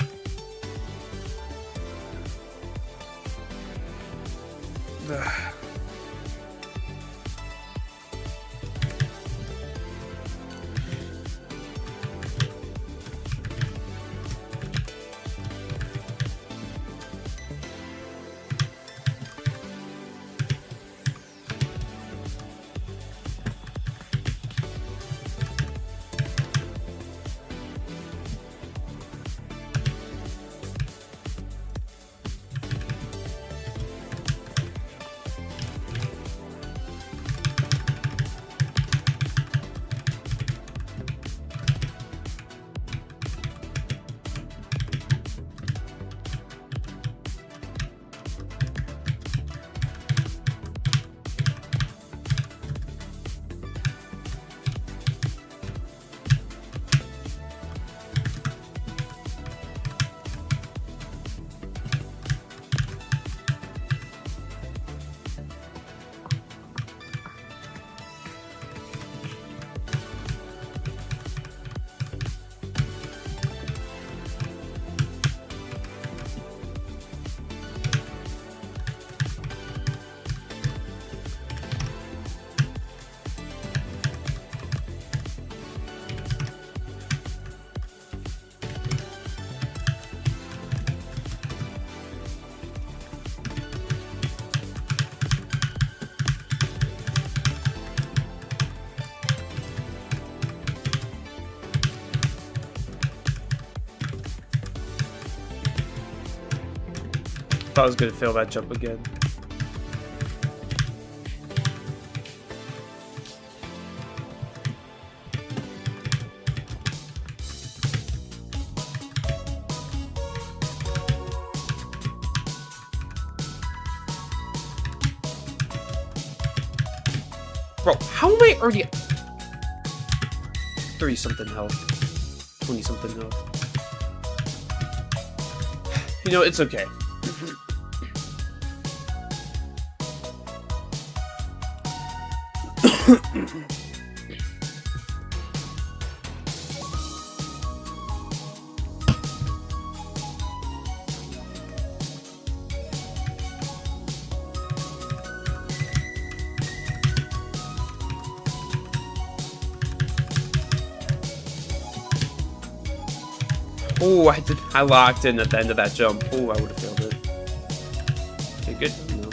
Thought I was gonna fail that jump again. Bro, how am I already 30 something health? 20 something health. You know, it's okay. Oh, I locked in at the end of that jump. Oh, I would have failed it. Okay, good. No.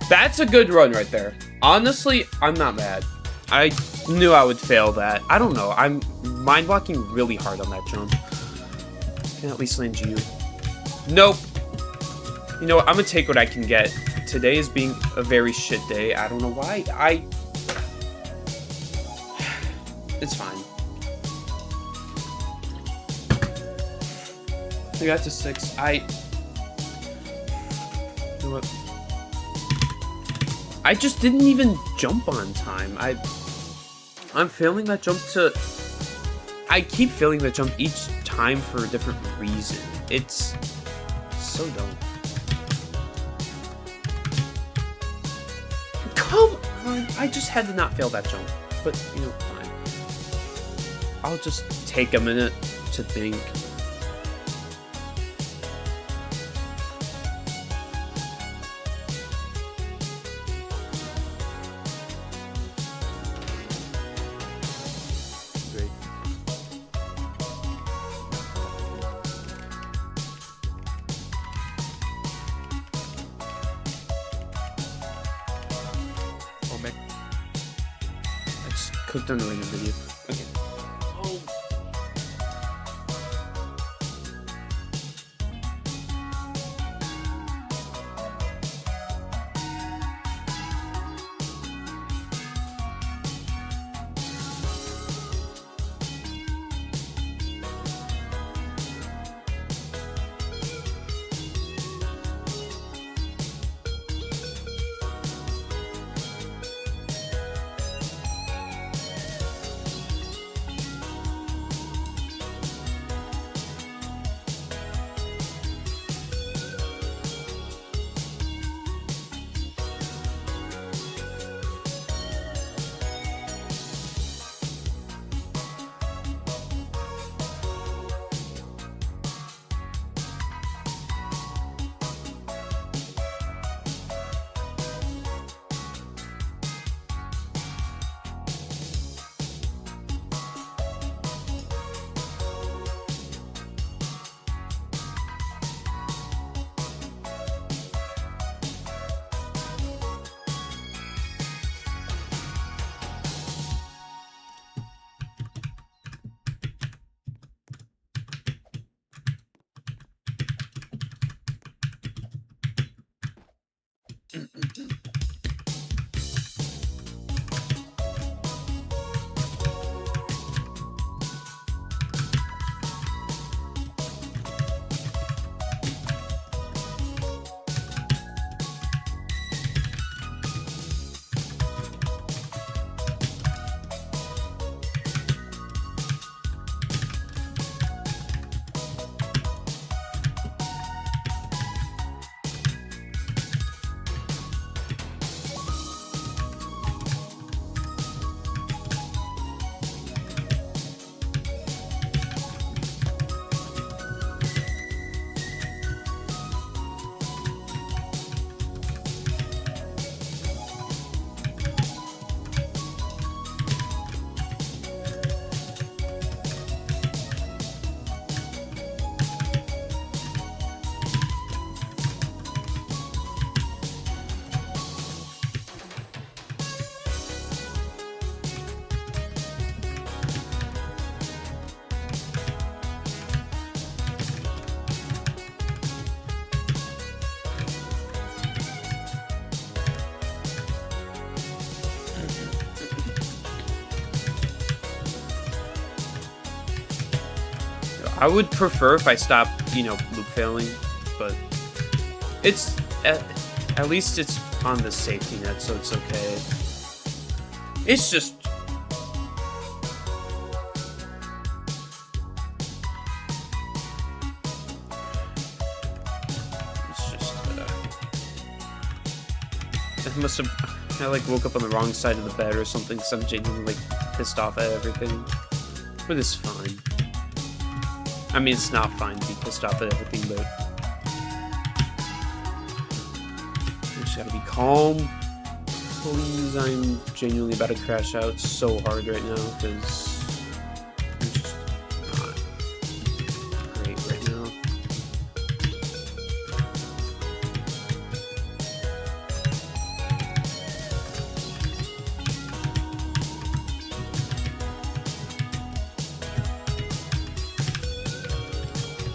That's a good run right there. Honestly, I'm not mad. I knew I would fail that. I don't know. I'm mind blocking really hard on that jump. Can at least land you. Nope. You know what? I'm gonna take what I can get. Today is being a very shit day. I don't know why. It's fine. I got to 6. You know what? I just didn't even jump on time. I'm failing that jump to... I keep failing that jump each time for a different reason. It's so dumb. Come on! I just had to not fail that jump. But, you know, fine. I'll just take a minute to think. Great. Oh, man. I just clicked on the random video. Okay. Oh. I would prefer if I stopped, you know, loop failing, but it's at least it's on the safety net, so it's okay. It's just I must have I like woke up on the wrong side of the bed or something, because I'm genuinely like pissed off at everything. But it's fine. I mean, it's not fine to be pissed off at everything, but I just gotta be calm. Please, I'm genuinely about to crash out so hard right now, because I'm just not great right now.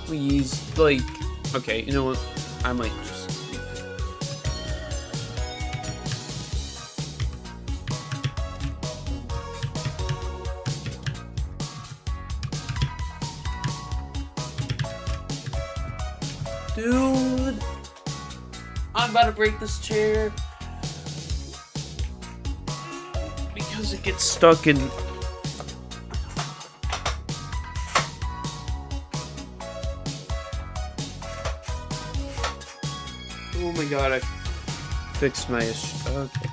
Please, like, okay, you know what? I might just... Dude! I'm about to break this chair. Because it gets stuck in... Oh my god, I fixed my issue. Okay.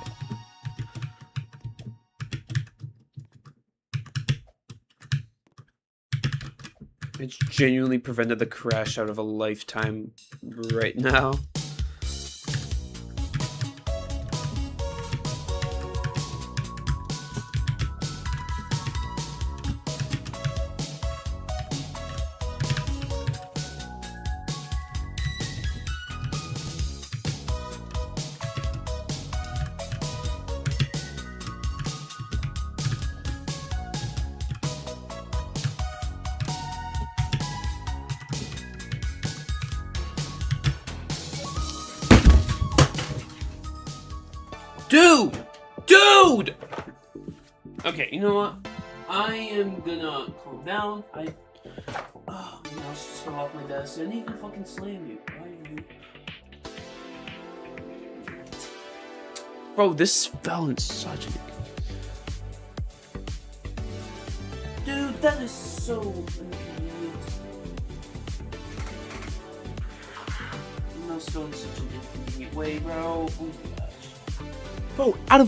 It's genuinely prevented the crash out of a lifetime right now. Dude! Okay, you know what? I am gonna calm down. Oh, my mouse just fell off my desk. I didn't even fucking slam you. Why are you... Bro, this fell in such a... Dude, that is so inconvenient. I'm still in such an inconvenient way, bro. Oh my gosh. Bro, out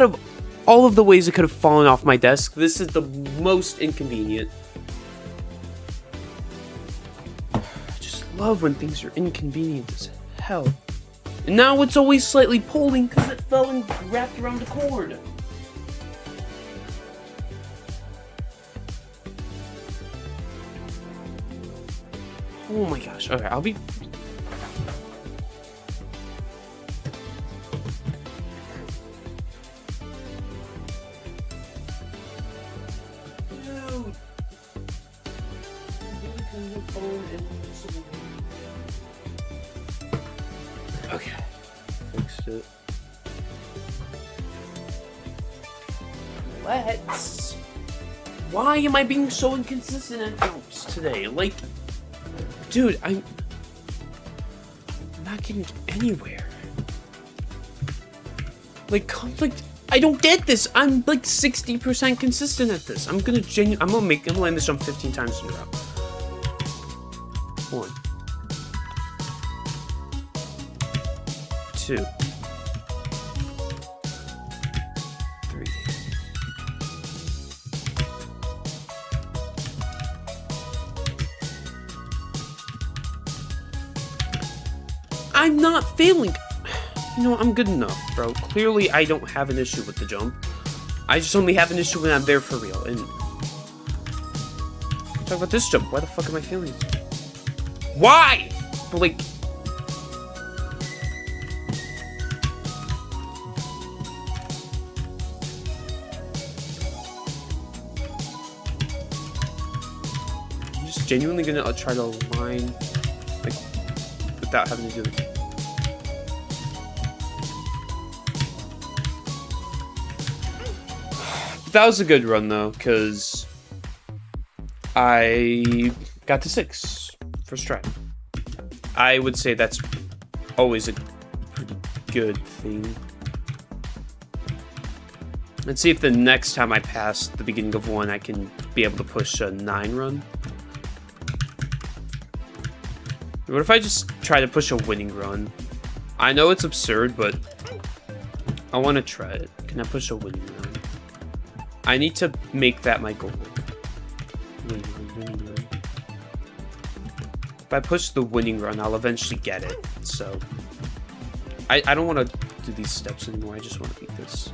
of all of the ways it could have fallen off my desk, this is the most inconvenient. I just love when things are inconvenient as hell. And now it's always slightly pulling because it fell and wrapped around the cord. Oh my gosh. Okay, I'll be... Okay, fixed it. Let's... Why am I being so inconsistent at jumps today? Like, dude, I'm not getting anywhere. Like, I don't get this. I'm like 60% consistent at this. I'm gonna land this jump 15 times in a row. 1, 2, 3. I'm not failing. You know, I'm good enough, bro. Clearly, I don't have an issue with the jump. I just only have an issue when I'm there for real. And talk about this jump. Why the fuck am I failing? Why? But like, I'm just genuinely gonna try to align, like, without having to do it. That was a good run though, because I got to 6 first try. I would say that's always a pretty good thing. Let's see if the next time I pass the beginning of one, I can be able to push a 9 run. What if I just try to push a winning run? I know it's absurd, but I want to try it. Can I push a winning run? I need to make that my goal. Winning run. If I push the winning run, I'll eventually get it. So I don't want to do these steps anymore. I just want to beat this.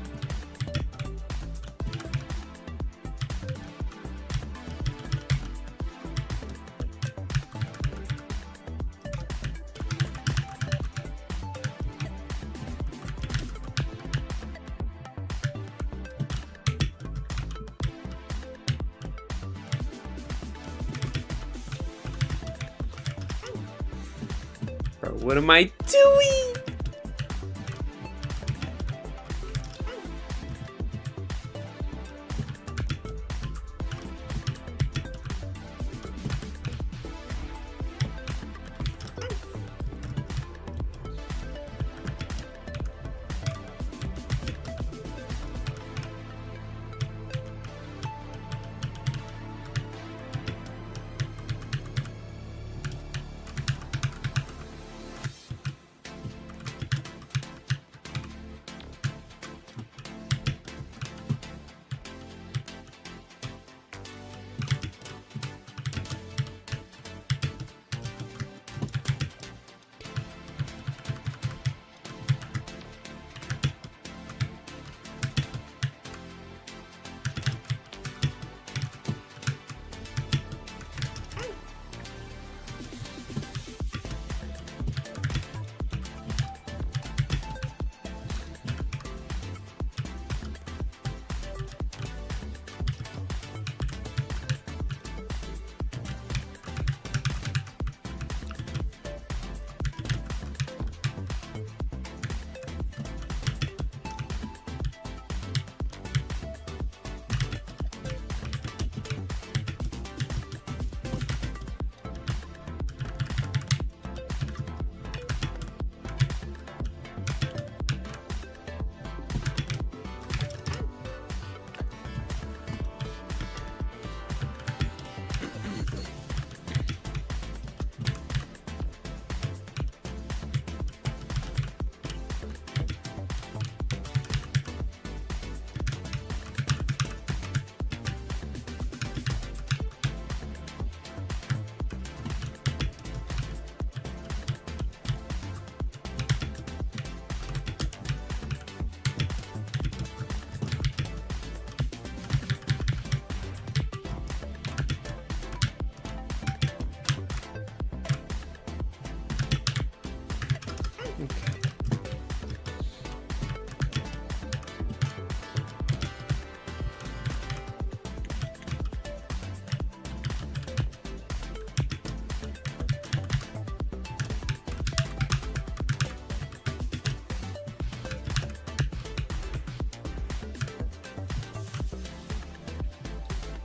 What am I doing?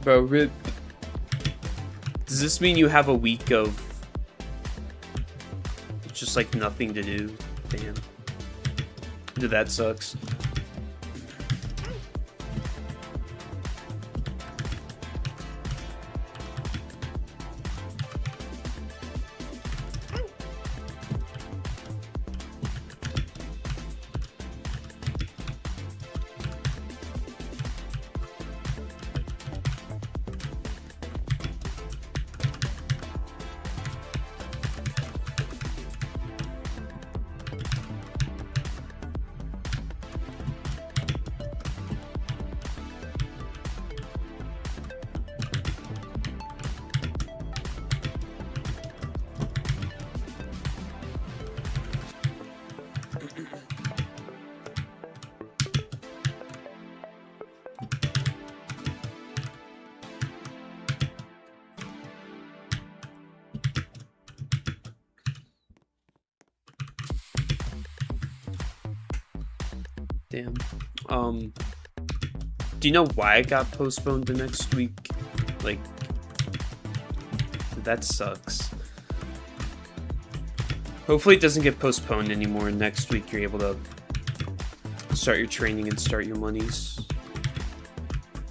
Bro, rip. Does this mean you have a week of just like nothing to do? Damn. Dude, that sucks. Damn. Do you know why it got postponed to next week? Like, that sucks. Hopefully it doesn't get postponed anymore. Next week you're able to start your training and start your monies.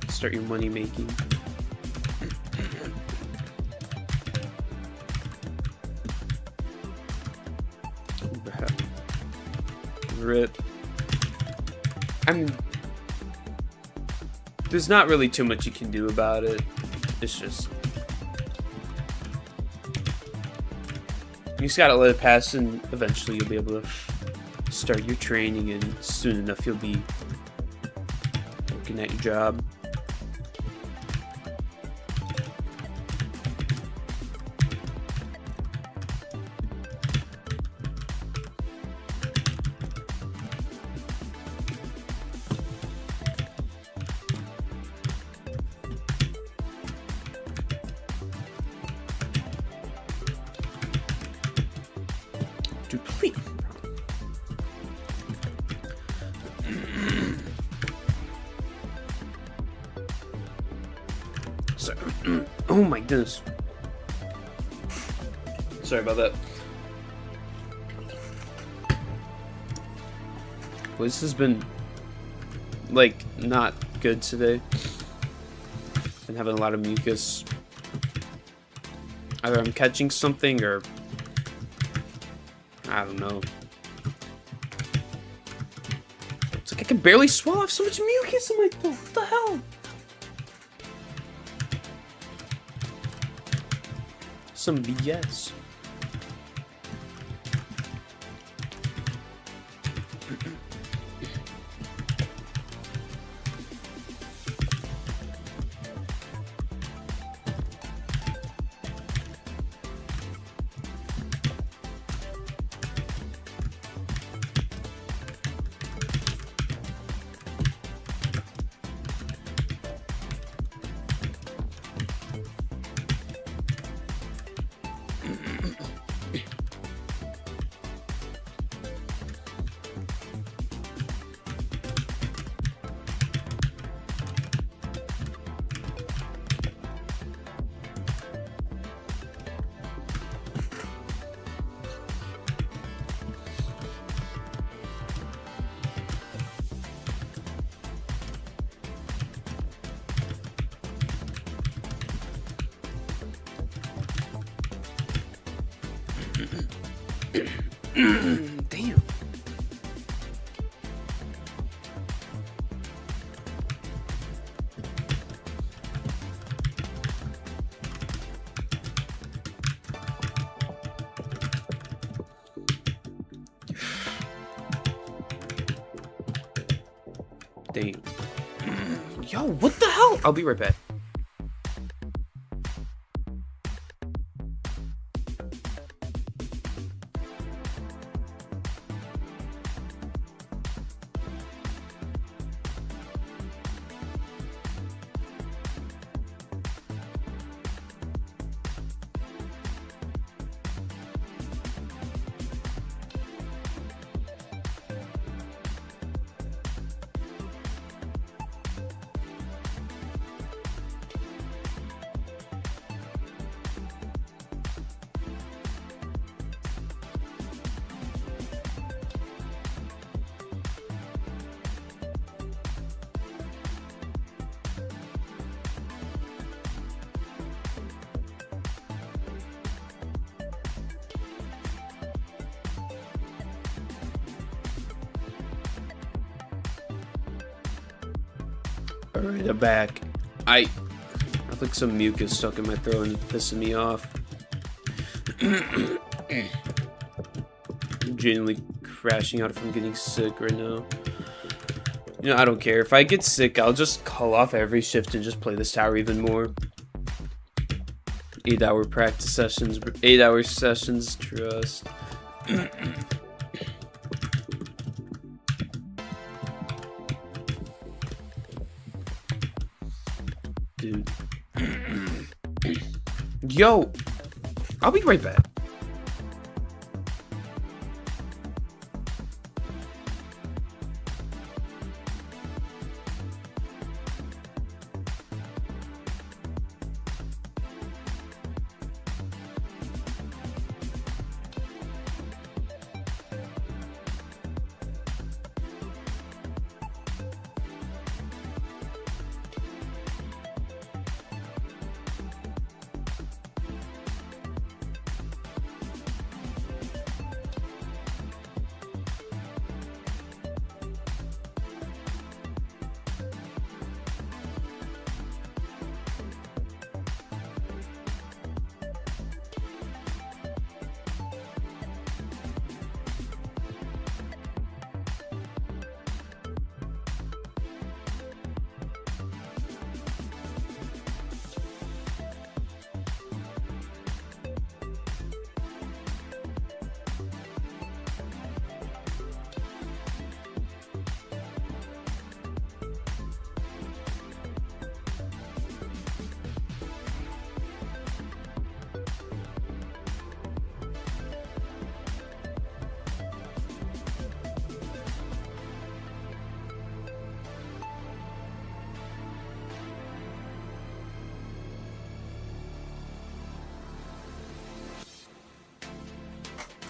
Start your money making. Rip. There's not really too much you can do about it. It's just... you just gotta let it pass, and eventually you'll be able to start your training, and soon enough you'll be working at your job. Dude, please. Sorry. Oh my goodness. Sorry about that. Well, this has been, like, not good today. Been having a lot of mucus. Either I'm catching something or I don't know. It's like I can barely swallow. I have so much mucus in my throat. What the hell? Some BS. Damn. Damn. Yo, what the hell? I'll be right back. Alright, I'm back. I have like some mucus stuck in my throat and it's pissing me off. I'm genuinely crashing out from getting sick right now. You know, I don't care. If I get sick, I'll just call off every shift and just play this tower even more. 8-hour practice sessions, 8-hour sessions, trust. Dude. Yo, I'll be right back.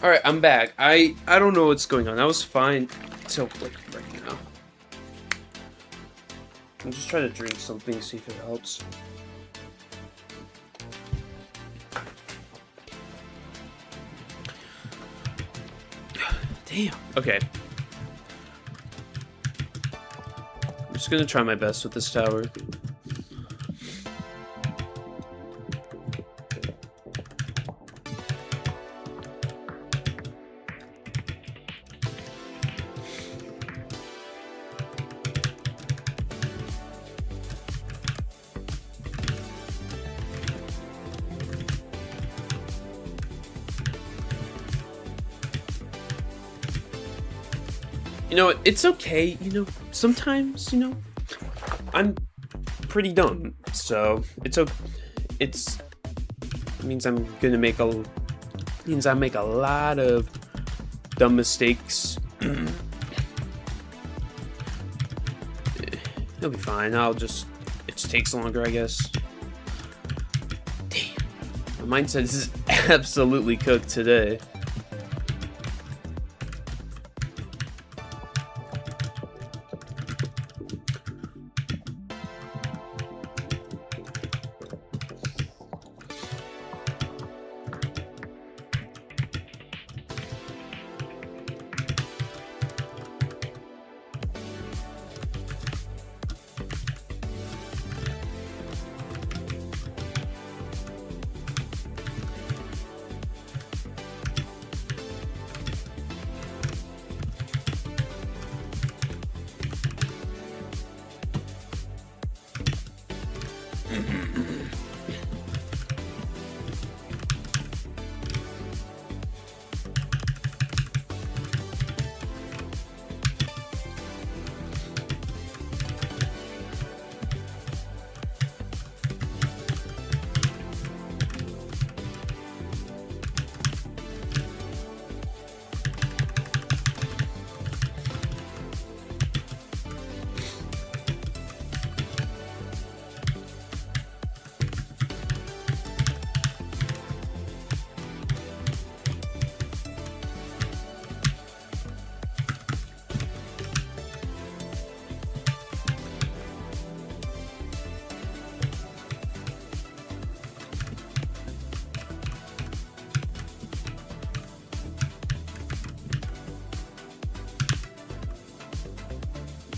Alright, I'm back. I don't know what's going on. I was fine till, like, right now. I'm just trying to drink something, see if it helps. Damn. Okay. I'm just gonna try my best with this tower. You know, it's okay, you know, sometimes, you know, I'm pretty dumb, so it means I make a lot of dumb mistakes. It'll be fine, it just takes longer, I guess. Damn, my mindset is absolutely cooked today.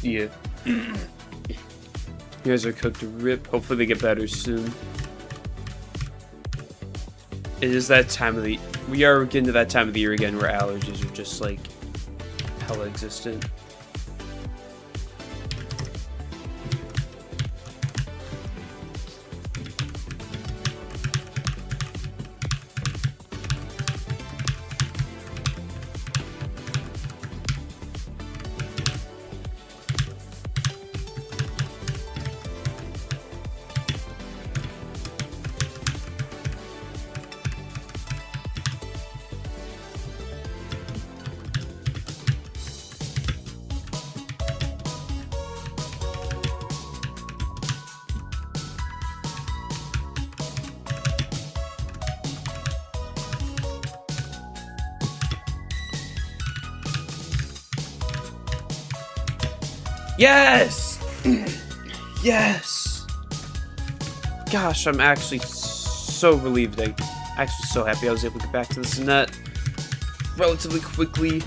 Yeah. You guys are cooked to rip. Hopefully they get better soon. It is that time of the... We are getting to that time of the year again where allergies are just, like, hella existent. Yes! Yes! Gosh, I'm actually so relieved. I'm actually so happy I was able to get back to this net relatively quickly.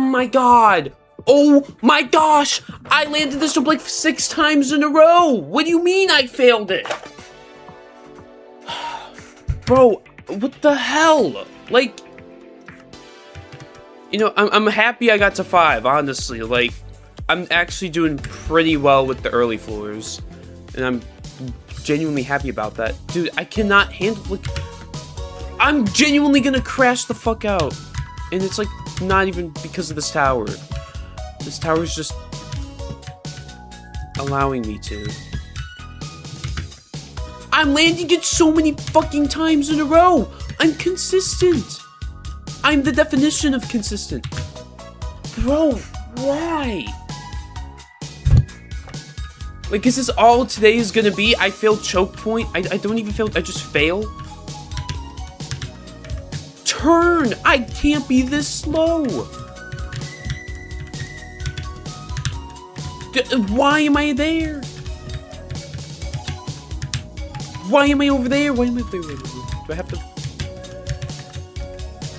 My god! Oh my gosh! I landed this jump like 6 times in a row! What do you mean I failed it? Bro, what the hell? Like, you know, I'm happy I got to 5, honestly. Like, I'm actually doing pretty well with the early floors. And I'm genuinely happy about that. Dude, I cannot handle, like... I'm genuinely gonna crash the fuck out. And it's like, not even because of this tower. This tower's just allowing me to. I'm landing it so many fucking times in a row. I'm consistent. I'm the definition of consistent. Bro, why? Like, is this all today is gonna be? I failed choke point. I don't even fail. I just fail. Turn. I can't be this slow. Why am I there? Why am I over there? Why am I there? Do I have to?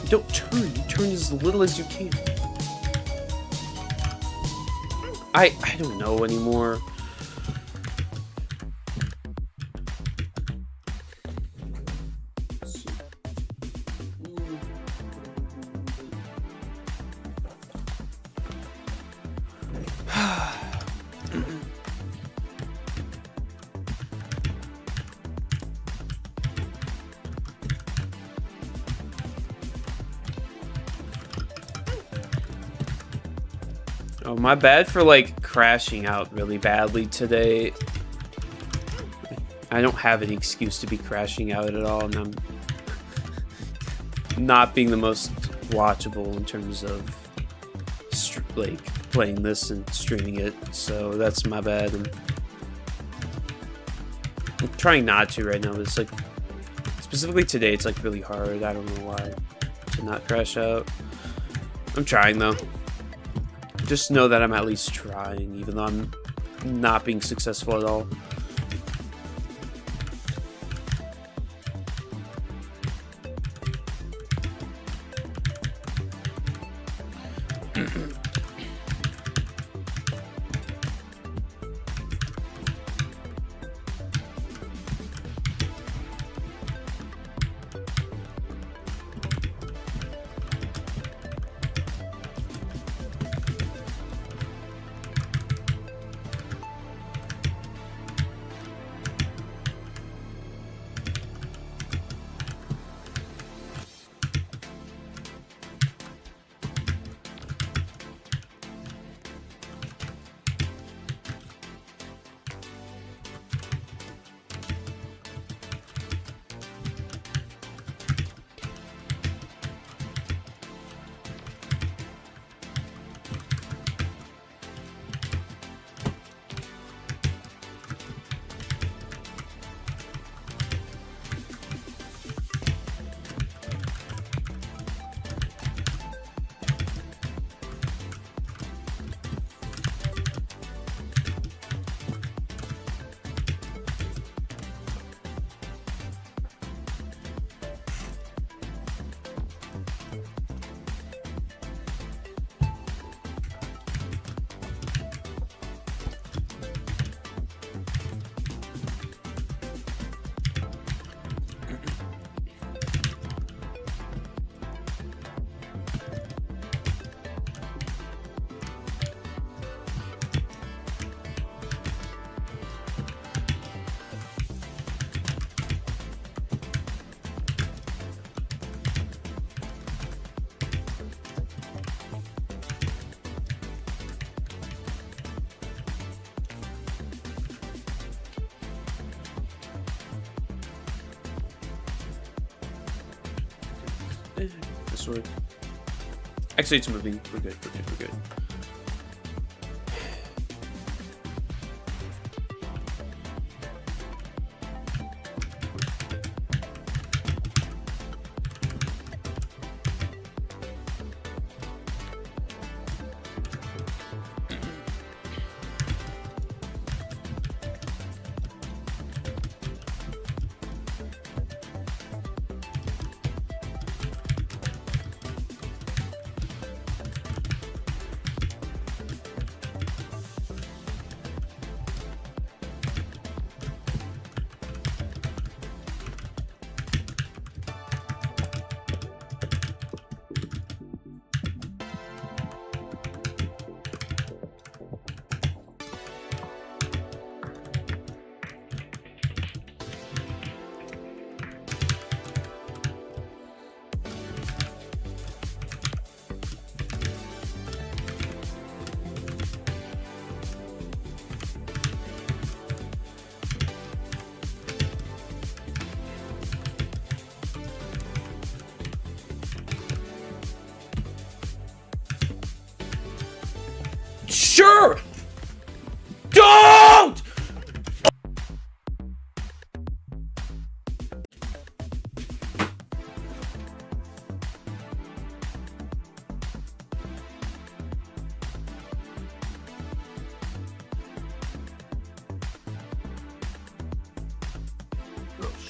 You don't turn. You turn as little as you can. I don't know anymore. Oh, my bad for, like, crashing out really badly today. I don't have any excuse to be crashing out at all, and I'm not being the most watchable in terms of, like, playing this and streaming it, so that's my bad. And I'm trying not to right now, but it's, like, specifically today, it's, like, really hard. I don't know why to not crash out. I'm trying, though. Just know that I'm at least trying, even though I'm not being successful at all. This way. Actually, it's moving. We're good. We're good. We're good.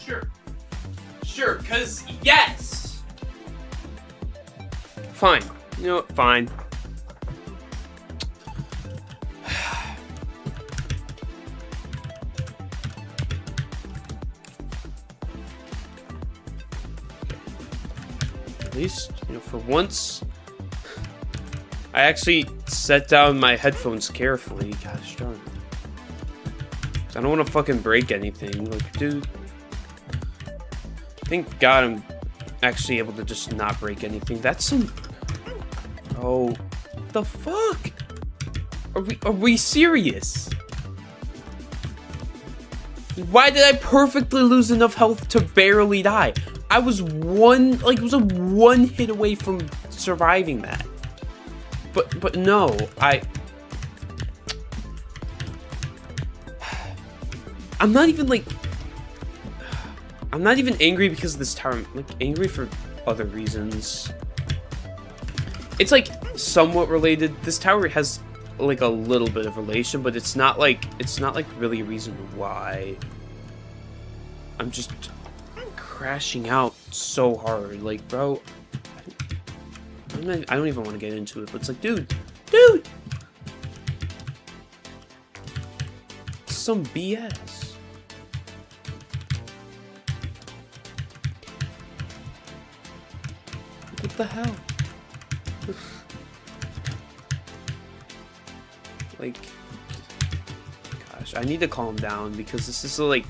Sure. Sure, cause yes! Fine. You know what? Fine. At least, you know, for once, I actually set down my headphones carefully. Gosh darn it. I don't want to fucking break anything. Like, dude. Thank God I'm actually able to just not break anything. That's some... Oh. The fuck? Are we serious? Why did I perfectly lose enough health to barely die? I was it was a one hit away from surviving that. But no, I'm not even like... I'm not even angry because of this tower. I'm like angry for other reasons. It's like somewhat related. This tower has like a little bit of relation, but it's not like really a reason why. I'm just crashing out so hard. Like, bro, I don't even want to get into it, but it's like, dude. Some BS. What the hell? Like, gosh, I need to calm down because this is like...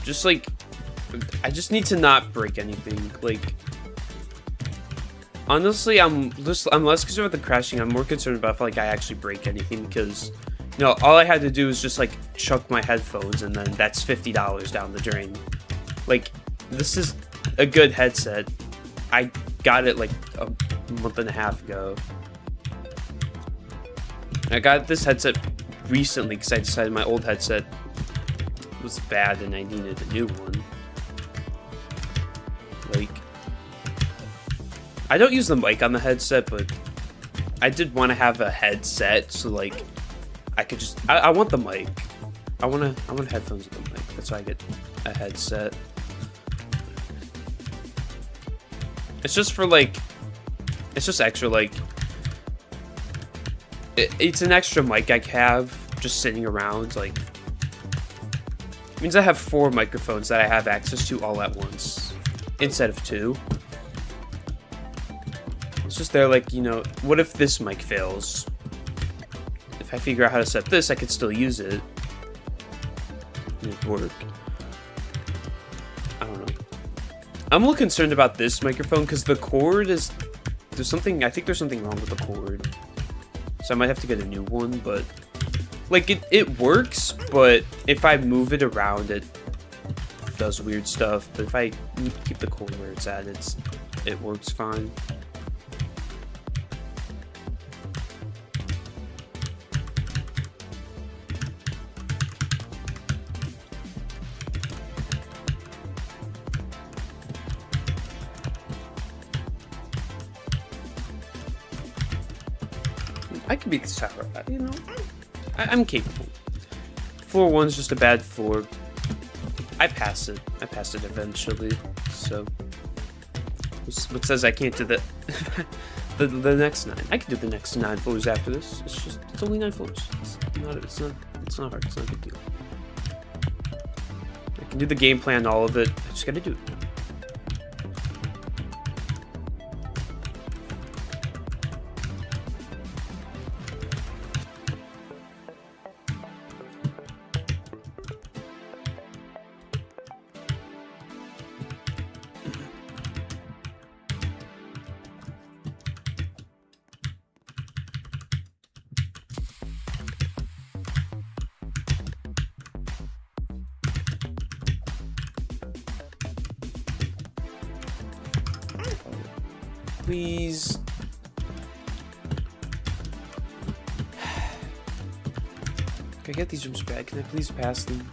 just like, I just need to not break anything. Like, honestly, I'm less concerned with the crashing. I'm more concerned about if like I actually break anything because, you know, all I had to do is just like chuck my headphones and then that's $50 down the drain. Like, this is a good headset. I got it like a month and a half ago. I got this headset recently because I decided my old headset was bad and I needed a new one. Like, I don't use the mic on the headset, but I did want to have a headset so like I could just I want the mic. I want headphones with the mic. That's why I get a headset. It's just for like, it's just extra like, it's an extra mic I have just sitting around. Like, it means I have 4 microphones that I have access to all at once instead of 2. It's just there like, you know, what if this mic fails? If I figure out how to set this, I could still use it. It'd work. I don't know. I'm a little concerned about this microphone because the cord is... I think there's something wrong with the cord. So I might have to get a new one, but... Like, it works, but if I move it around, it does weird stuff. But if I keep the cord where it's at, it works fine. I could be the tower, you know. I'm capable. Floor 1's just a bad floor. I pass it. I passed it eventually. So, what says I can't do the the next 9? I can do the next 9 floors after this. It's only 9 floors. It's not hard. It's not a big deal. I can do the game plan, all of it. I just gotta do it. Please. Can I get these rooms back? Can I please pass them?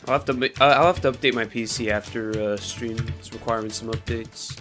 I'll have to update my PC after stream. It's requiring some updates.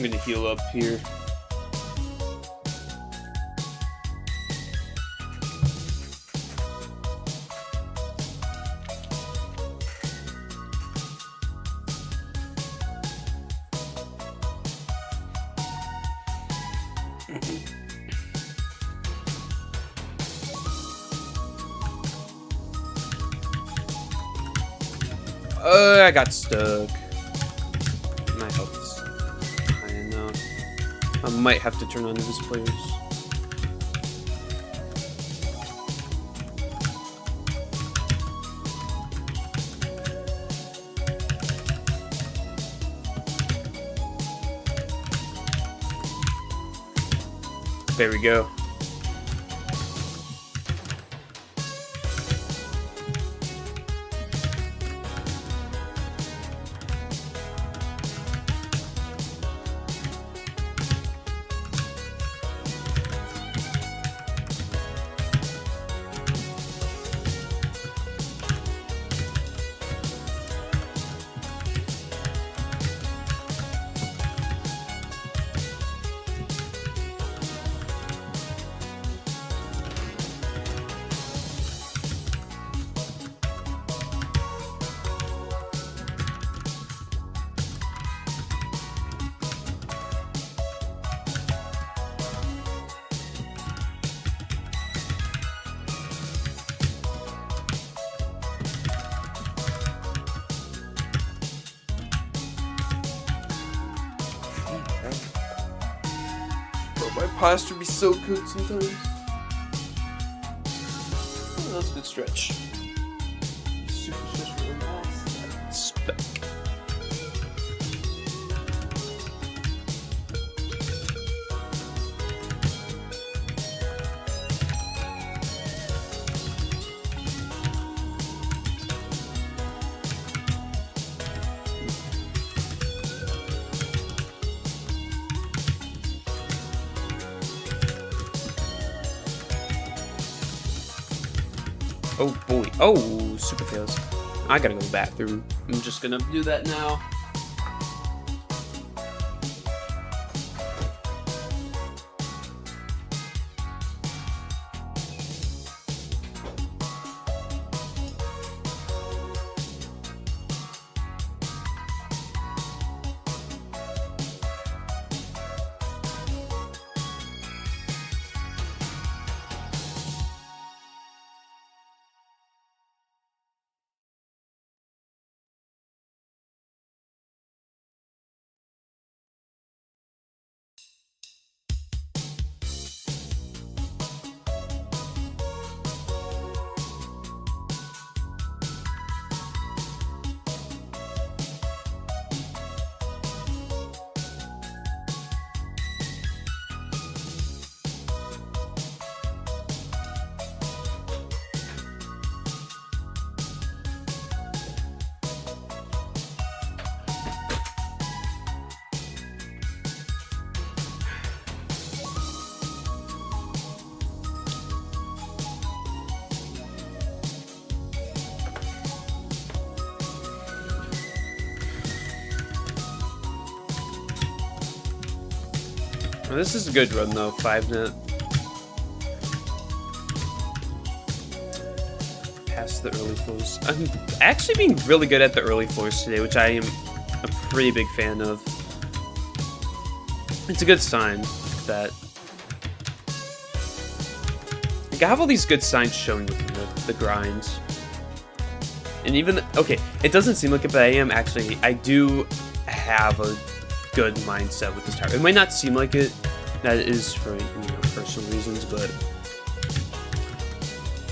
gonna heal up here. I got stuck. My health is high enough. I might have to turn on his players. There we go. Bro, my posture be so good sometimes. Oh, that's a good stretch. Super stretch really nice. Spec. Oh boy. Oh, super fails. I gotta go to the bathroom. I'm just gonna do that now. Well, this is a good run though, 5-net. Past the early floors. I'm actually being really good at the early floors today, which I am a pretty big fan of. It's a good sign that... Like, I have all these good signs showing within the grind. And even... Okay, it doesn't seem like it, but I do have a good mindset with this tower. It might not seem like it, that is for, you know, personal reasons, but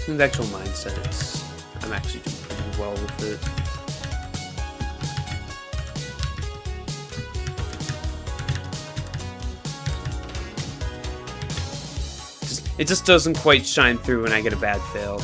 in the actual mindset, I'm actually doing pretty well with it. It just doesn't quite shine through when I get a bad fail.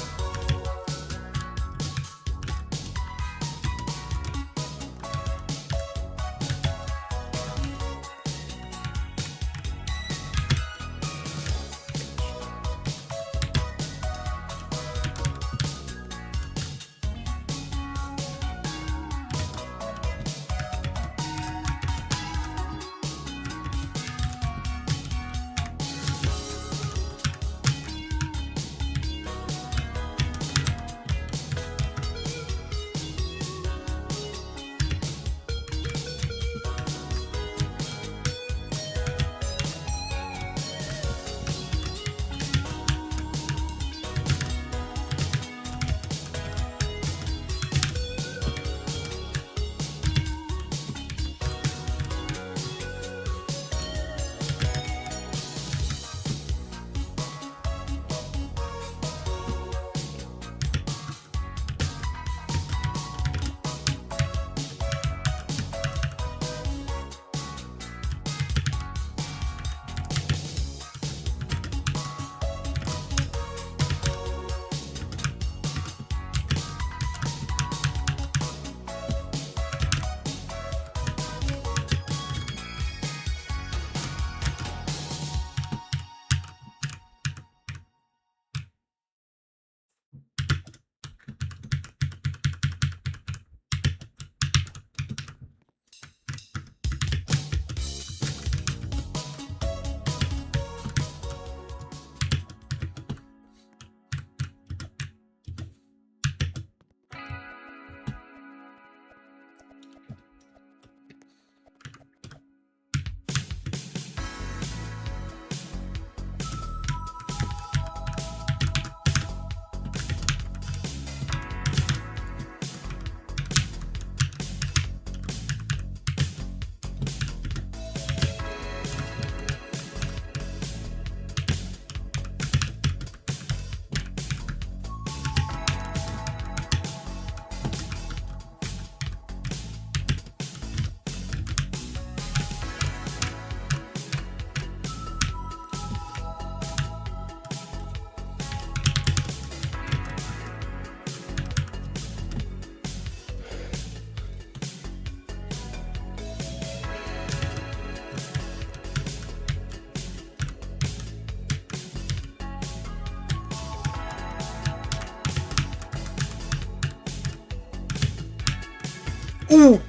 Ooh!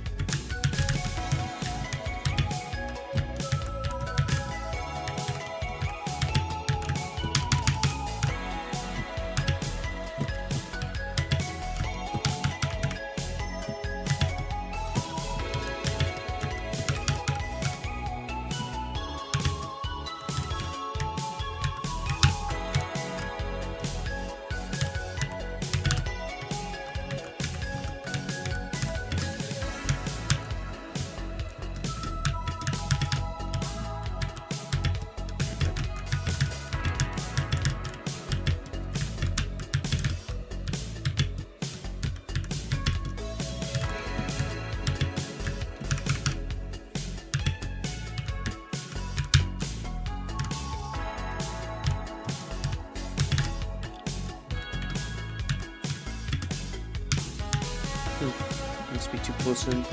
Must be too close in.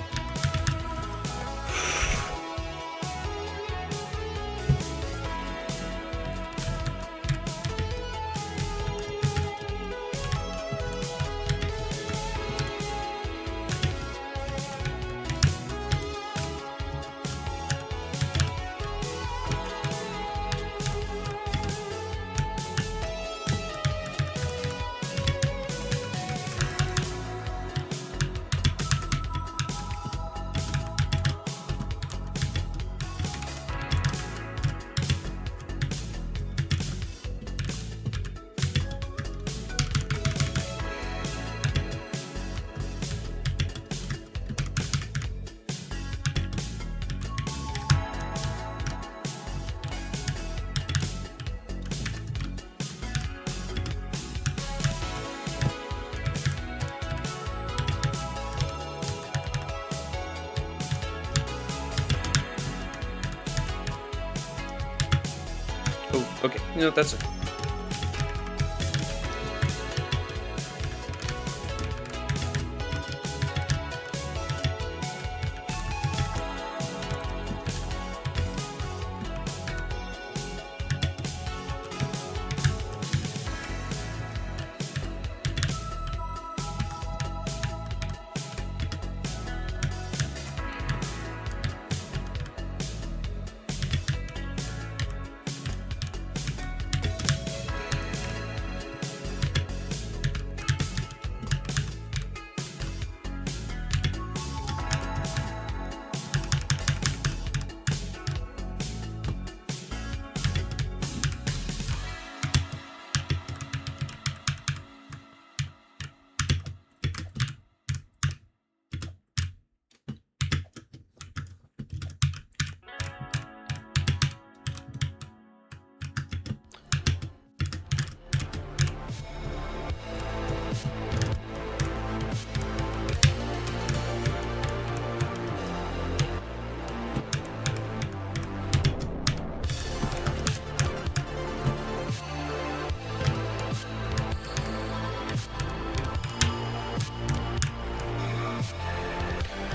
Oh, okay. You know, that's it.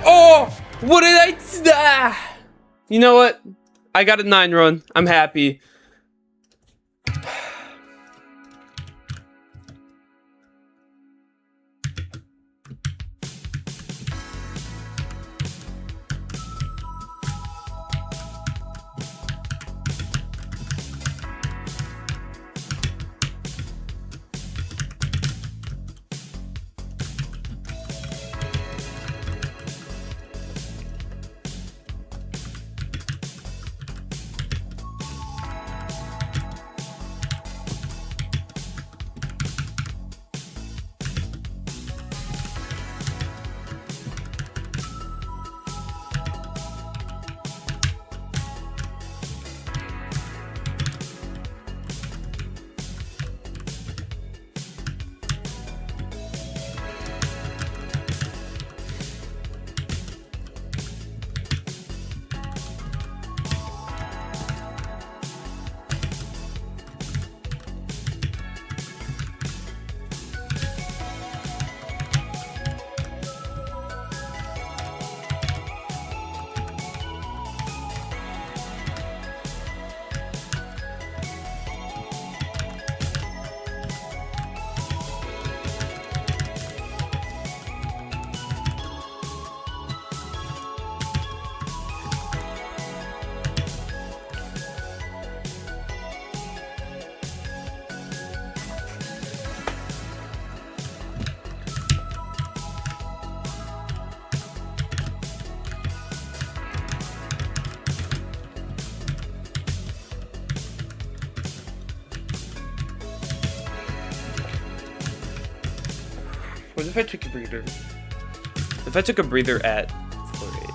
Oh, what did I? You know what? I got a 9 run. I'm happy. What if I took a breather? If I took a breather at 48.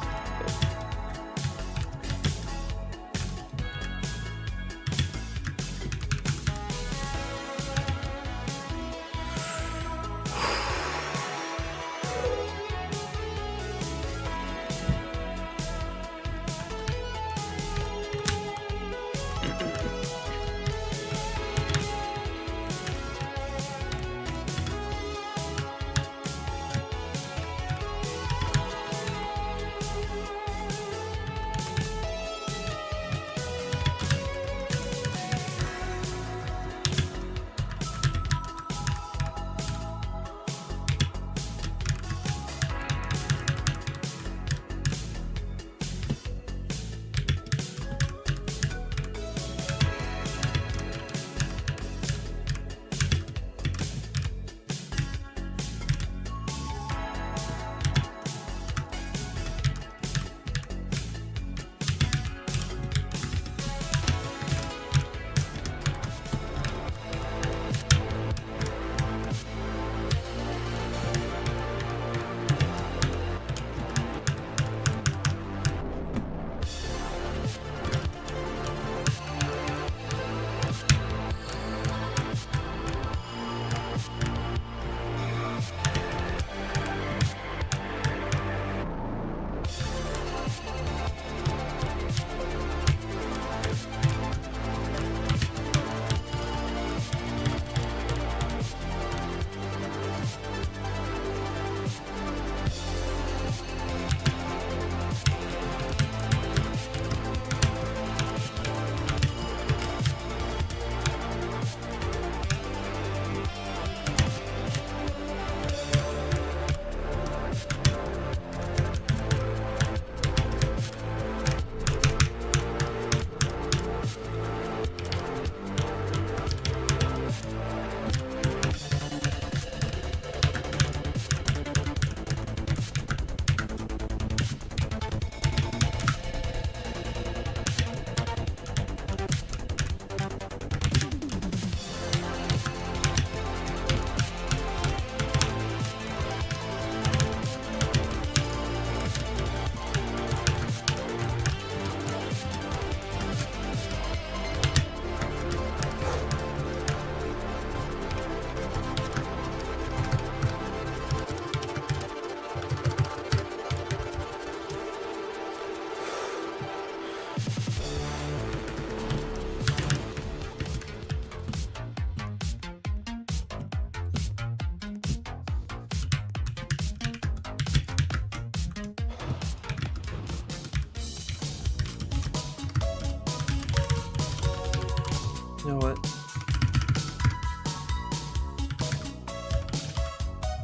You know what?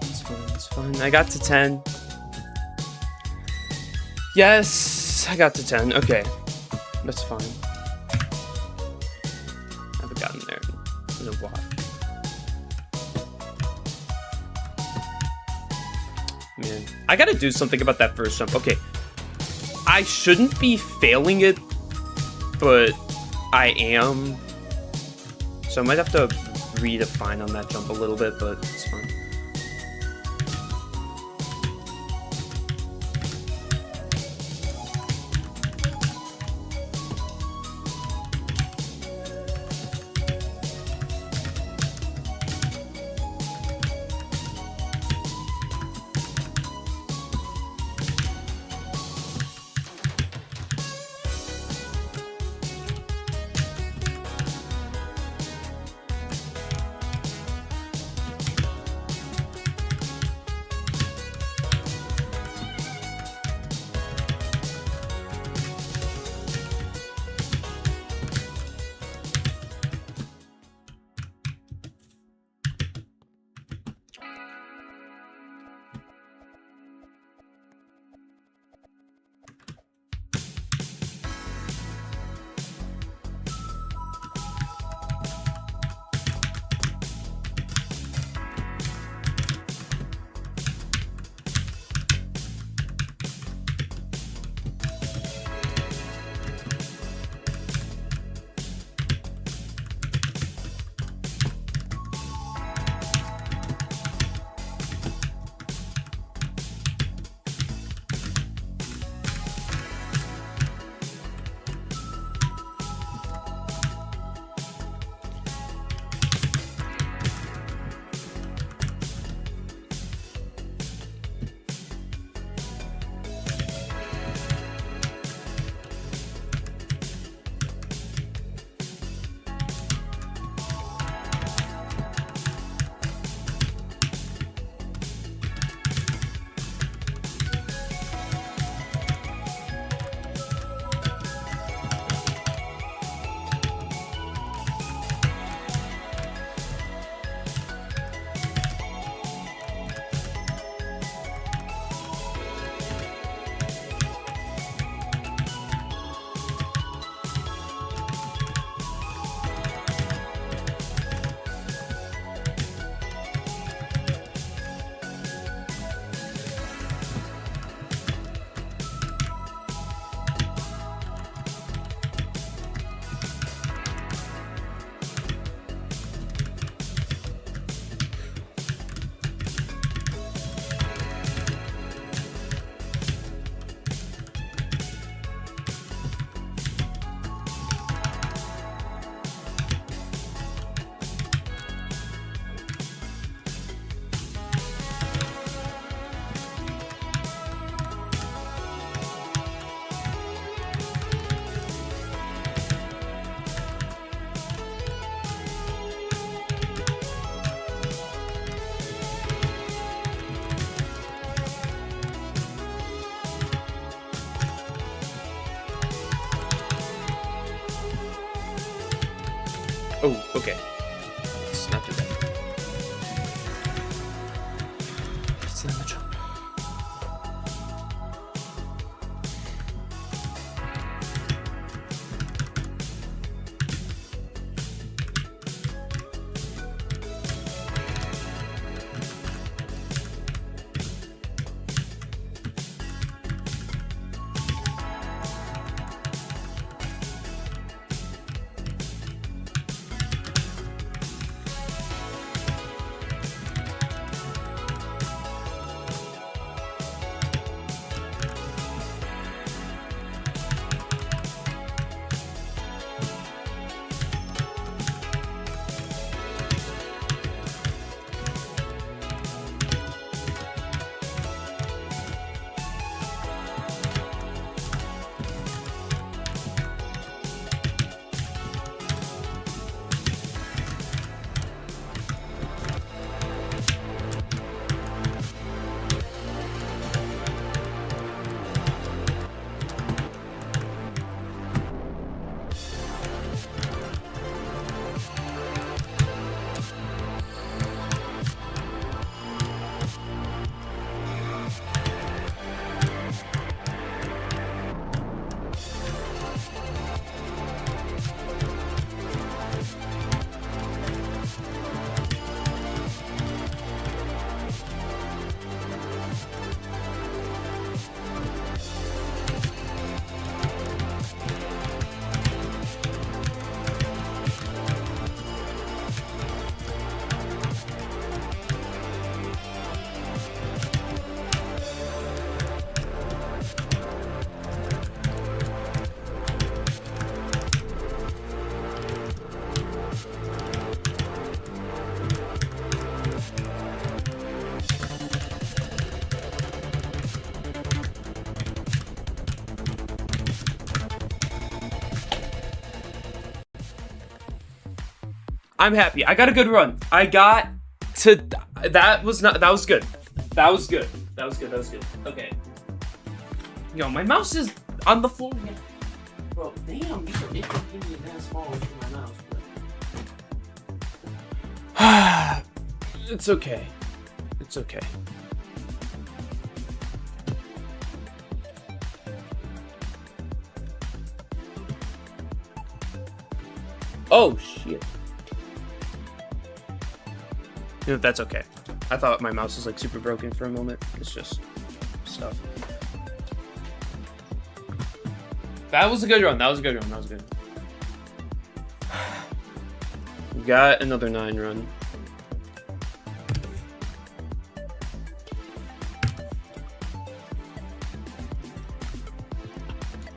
It's fine, it's fine. I got to 10. Yes, I got to 10. Okay, that's fine. I haven't gotten there in a while. Man, I gotta do something about that first jump. Okay, I shouldn't be failing it, but I am. So I might have to redefine on that jump a little bit, but it's fine. Oh, okay. Let's not do that. It's in the jump. I'm happy. I got a good run. I got to... That was good. That was good. That was good. Okay. Yo, my mouse is on the floor again. Bro, damn, these are inconvenient ass balls for my mouse. It's okay. It's okay. Oh, shit. You know, that's okay. I thought my mouse was like super broken for a moment. It's just stuff. That was a good run. We got another 9 run.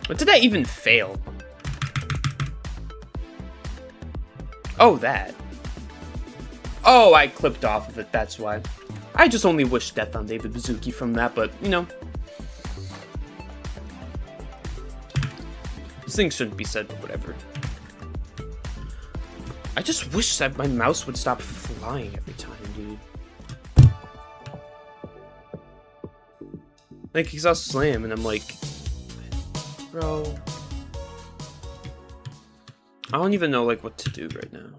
What did I even fail? Oh, that. Oh, I clipped off of it, that's why. I just only wish death on David Bazuki from that, but, you know. These things shouldn't be said, but whatever. I just wish that my mouse would stop flying every time, dude. Like, he's all slam, and I'm like... Bro... I don't even know, like, what to do right now.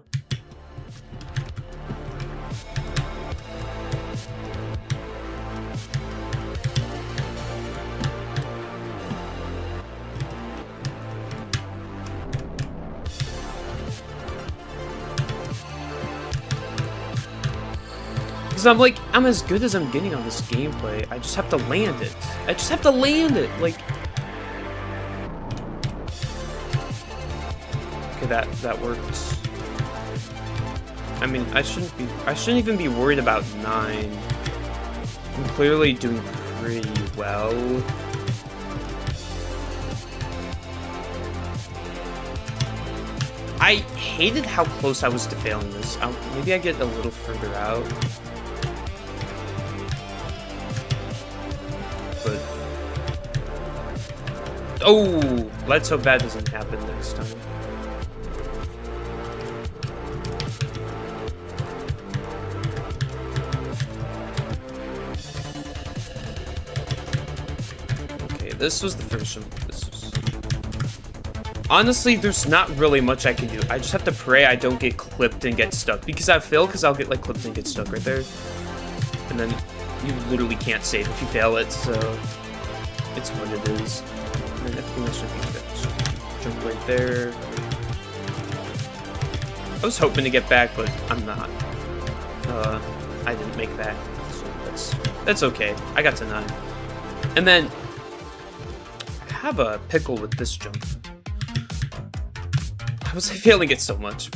Because I'm like, I'm as good as I'm getting on this gameplay. I just have to land it. Like... Okay, that works. I mean, I shouldn't even be worried about 9. I'm clearly doing pretty well. I hated how close I was to failing this. Maybe I get a little further out. But... Oh! Let's hope that doesn't happen next time. Okay, this was the first one. This was... Honestly, there's not really much I can do. I just have to pray I don't get clipped and get stuck. Because I fail, because I'll get like clipped and get stuck right there. And then you literally can't save if you fail it, so it's what it is. And then everything else should be good. So jump right there. I was hoping to get back, but I'm not. I didn't make back, so that's okay. I got to 9. And then I have a pickle with this jump. I was failing it so much.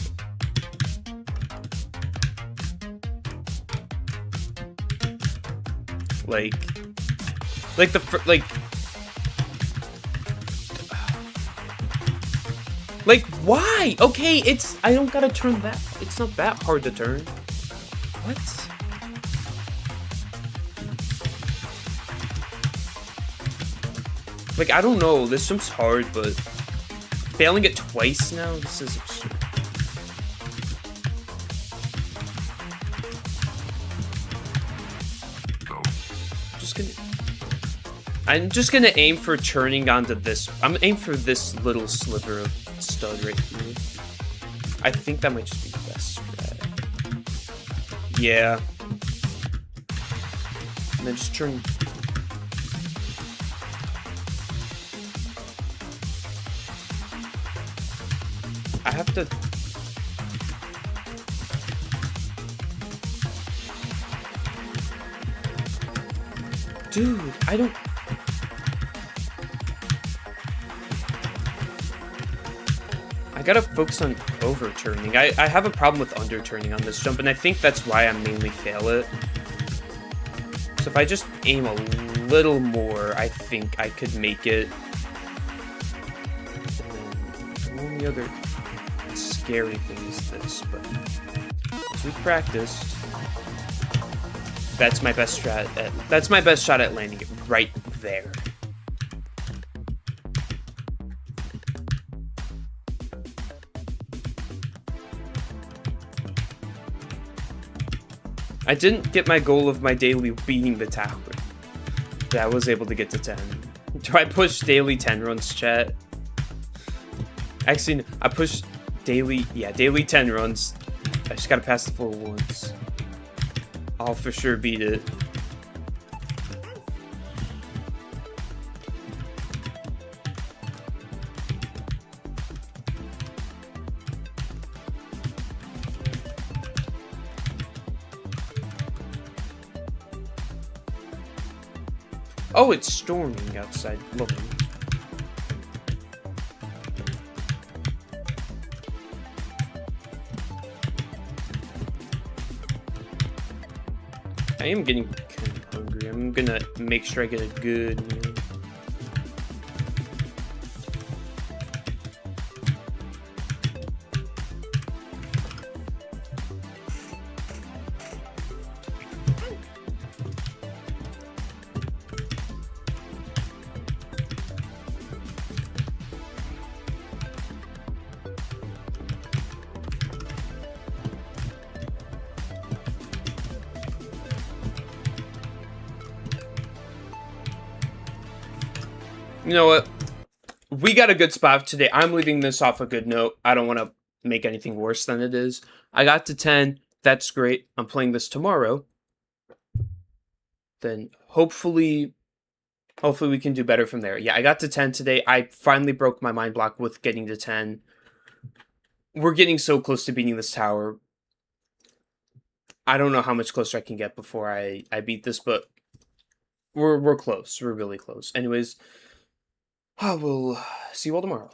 Like why? Okay, I don't gotta turn that. It's not that hard to turn. What? Like, I don't know. This jump's hard, but failing it twice now? This is absurd. I'm just gonna aim for turning onto this. I'm aiming for this little sliver of stud right here. I think that might just be the best strat. Yeah. And then just turn. I have to. Dude, I don't. I gotta focus on overturning. I have a problem with underturning on this jump, and I think that's why I mainly fail it. So if I just aim a little more, I think I could make it. And then the only other scary thing is this, but as we practiced, that's my best shot at landing it right there. I didn't get my goal of my daily beating the tower, but I was able to get to 10. Do I push daily 10 runs, chat? Actually, I pushed daily 10 runs. I just gotta pass the 4 once. I'll for sure beat it. Oh, it's storming outside. Lovely. I am getting kind of hungry. I'm gonna make sure I get a good meal. You know what? We got a good spot today. I'm leaving this off a good note. I don't want to make anything worse than it is. I got to 10. That's great. I'm playing this tomorrow. Then hopefully we can do better from there. Yeah, I got to 10 today. I finally broke my mind block with getting to 10. We're getting so close to beating this tower. I don't know how much closer I can get before I beat this, but we're close. We're really close. Anyways, I will see you all tomorrow.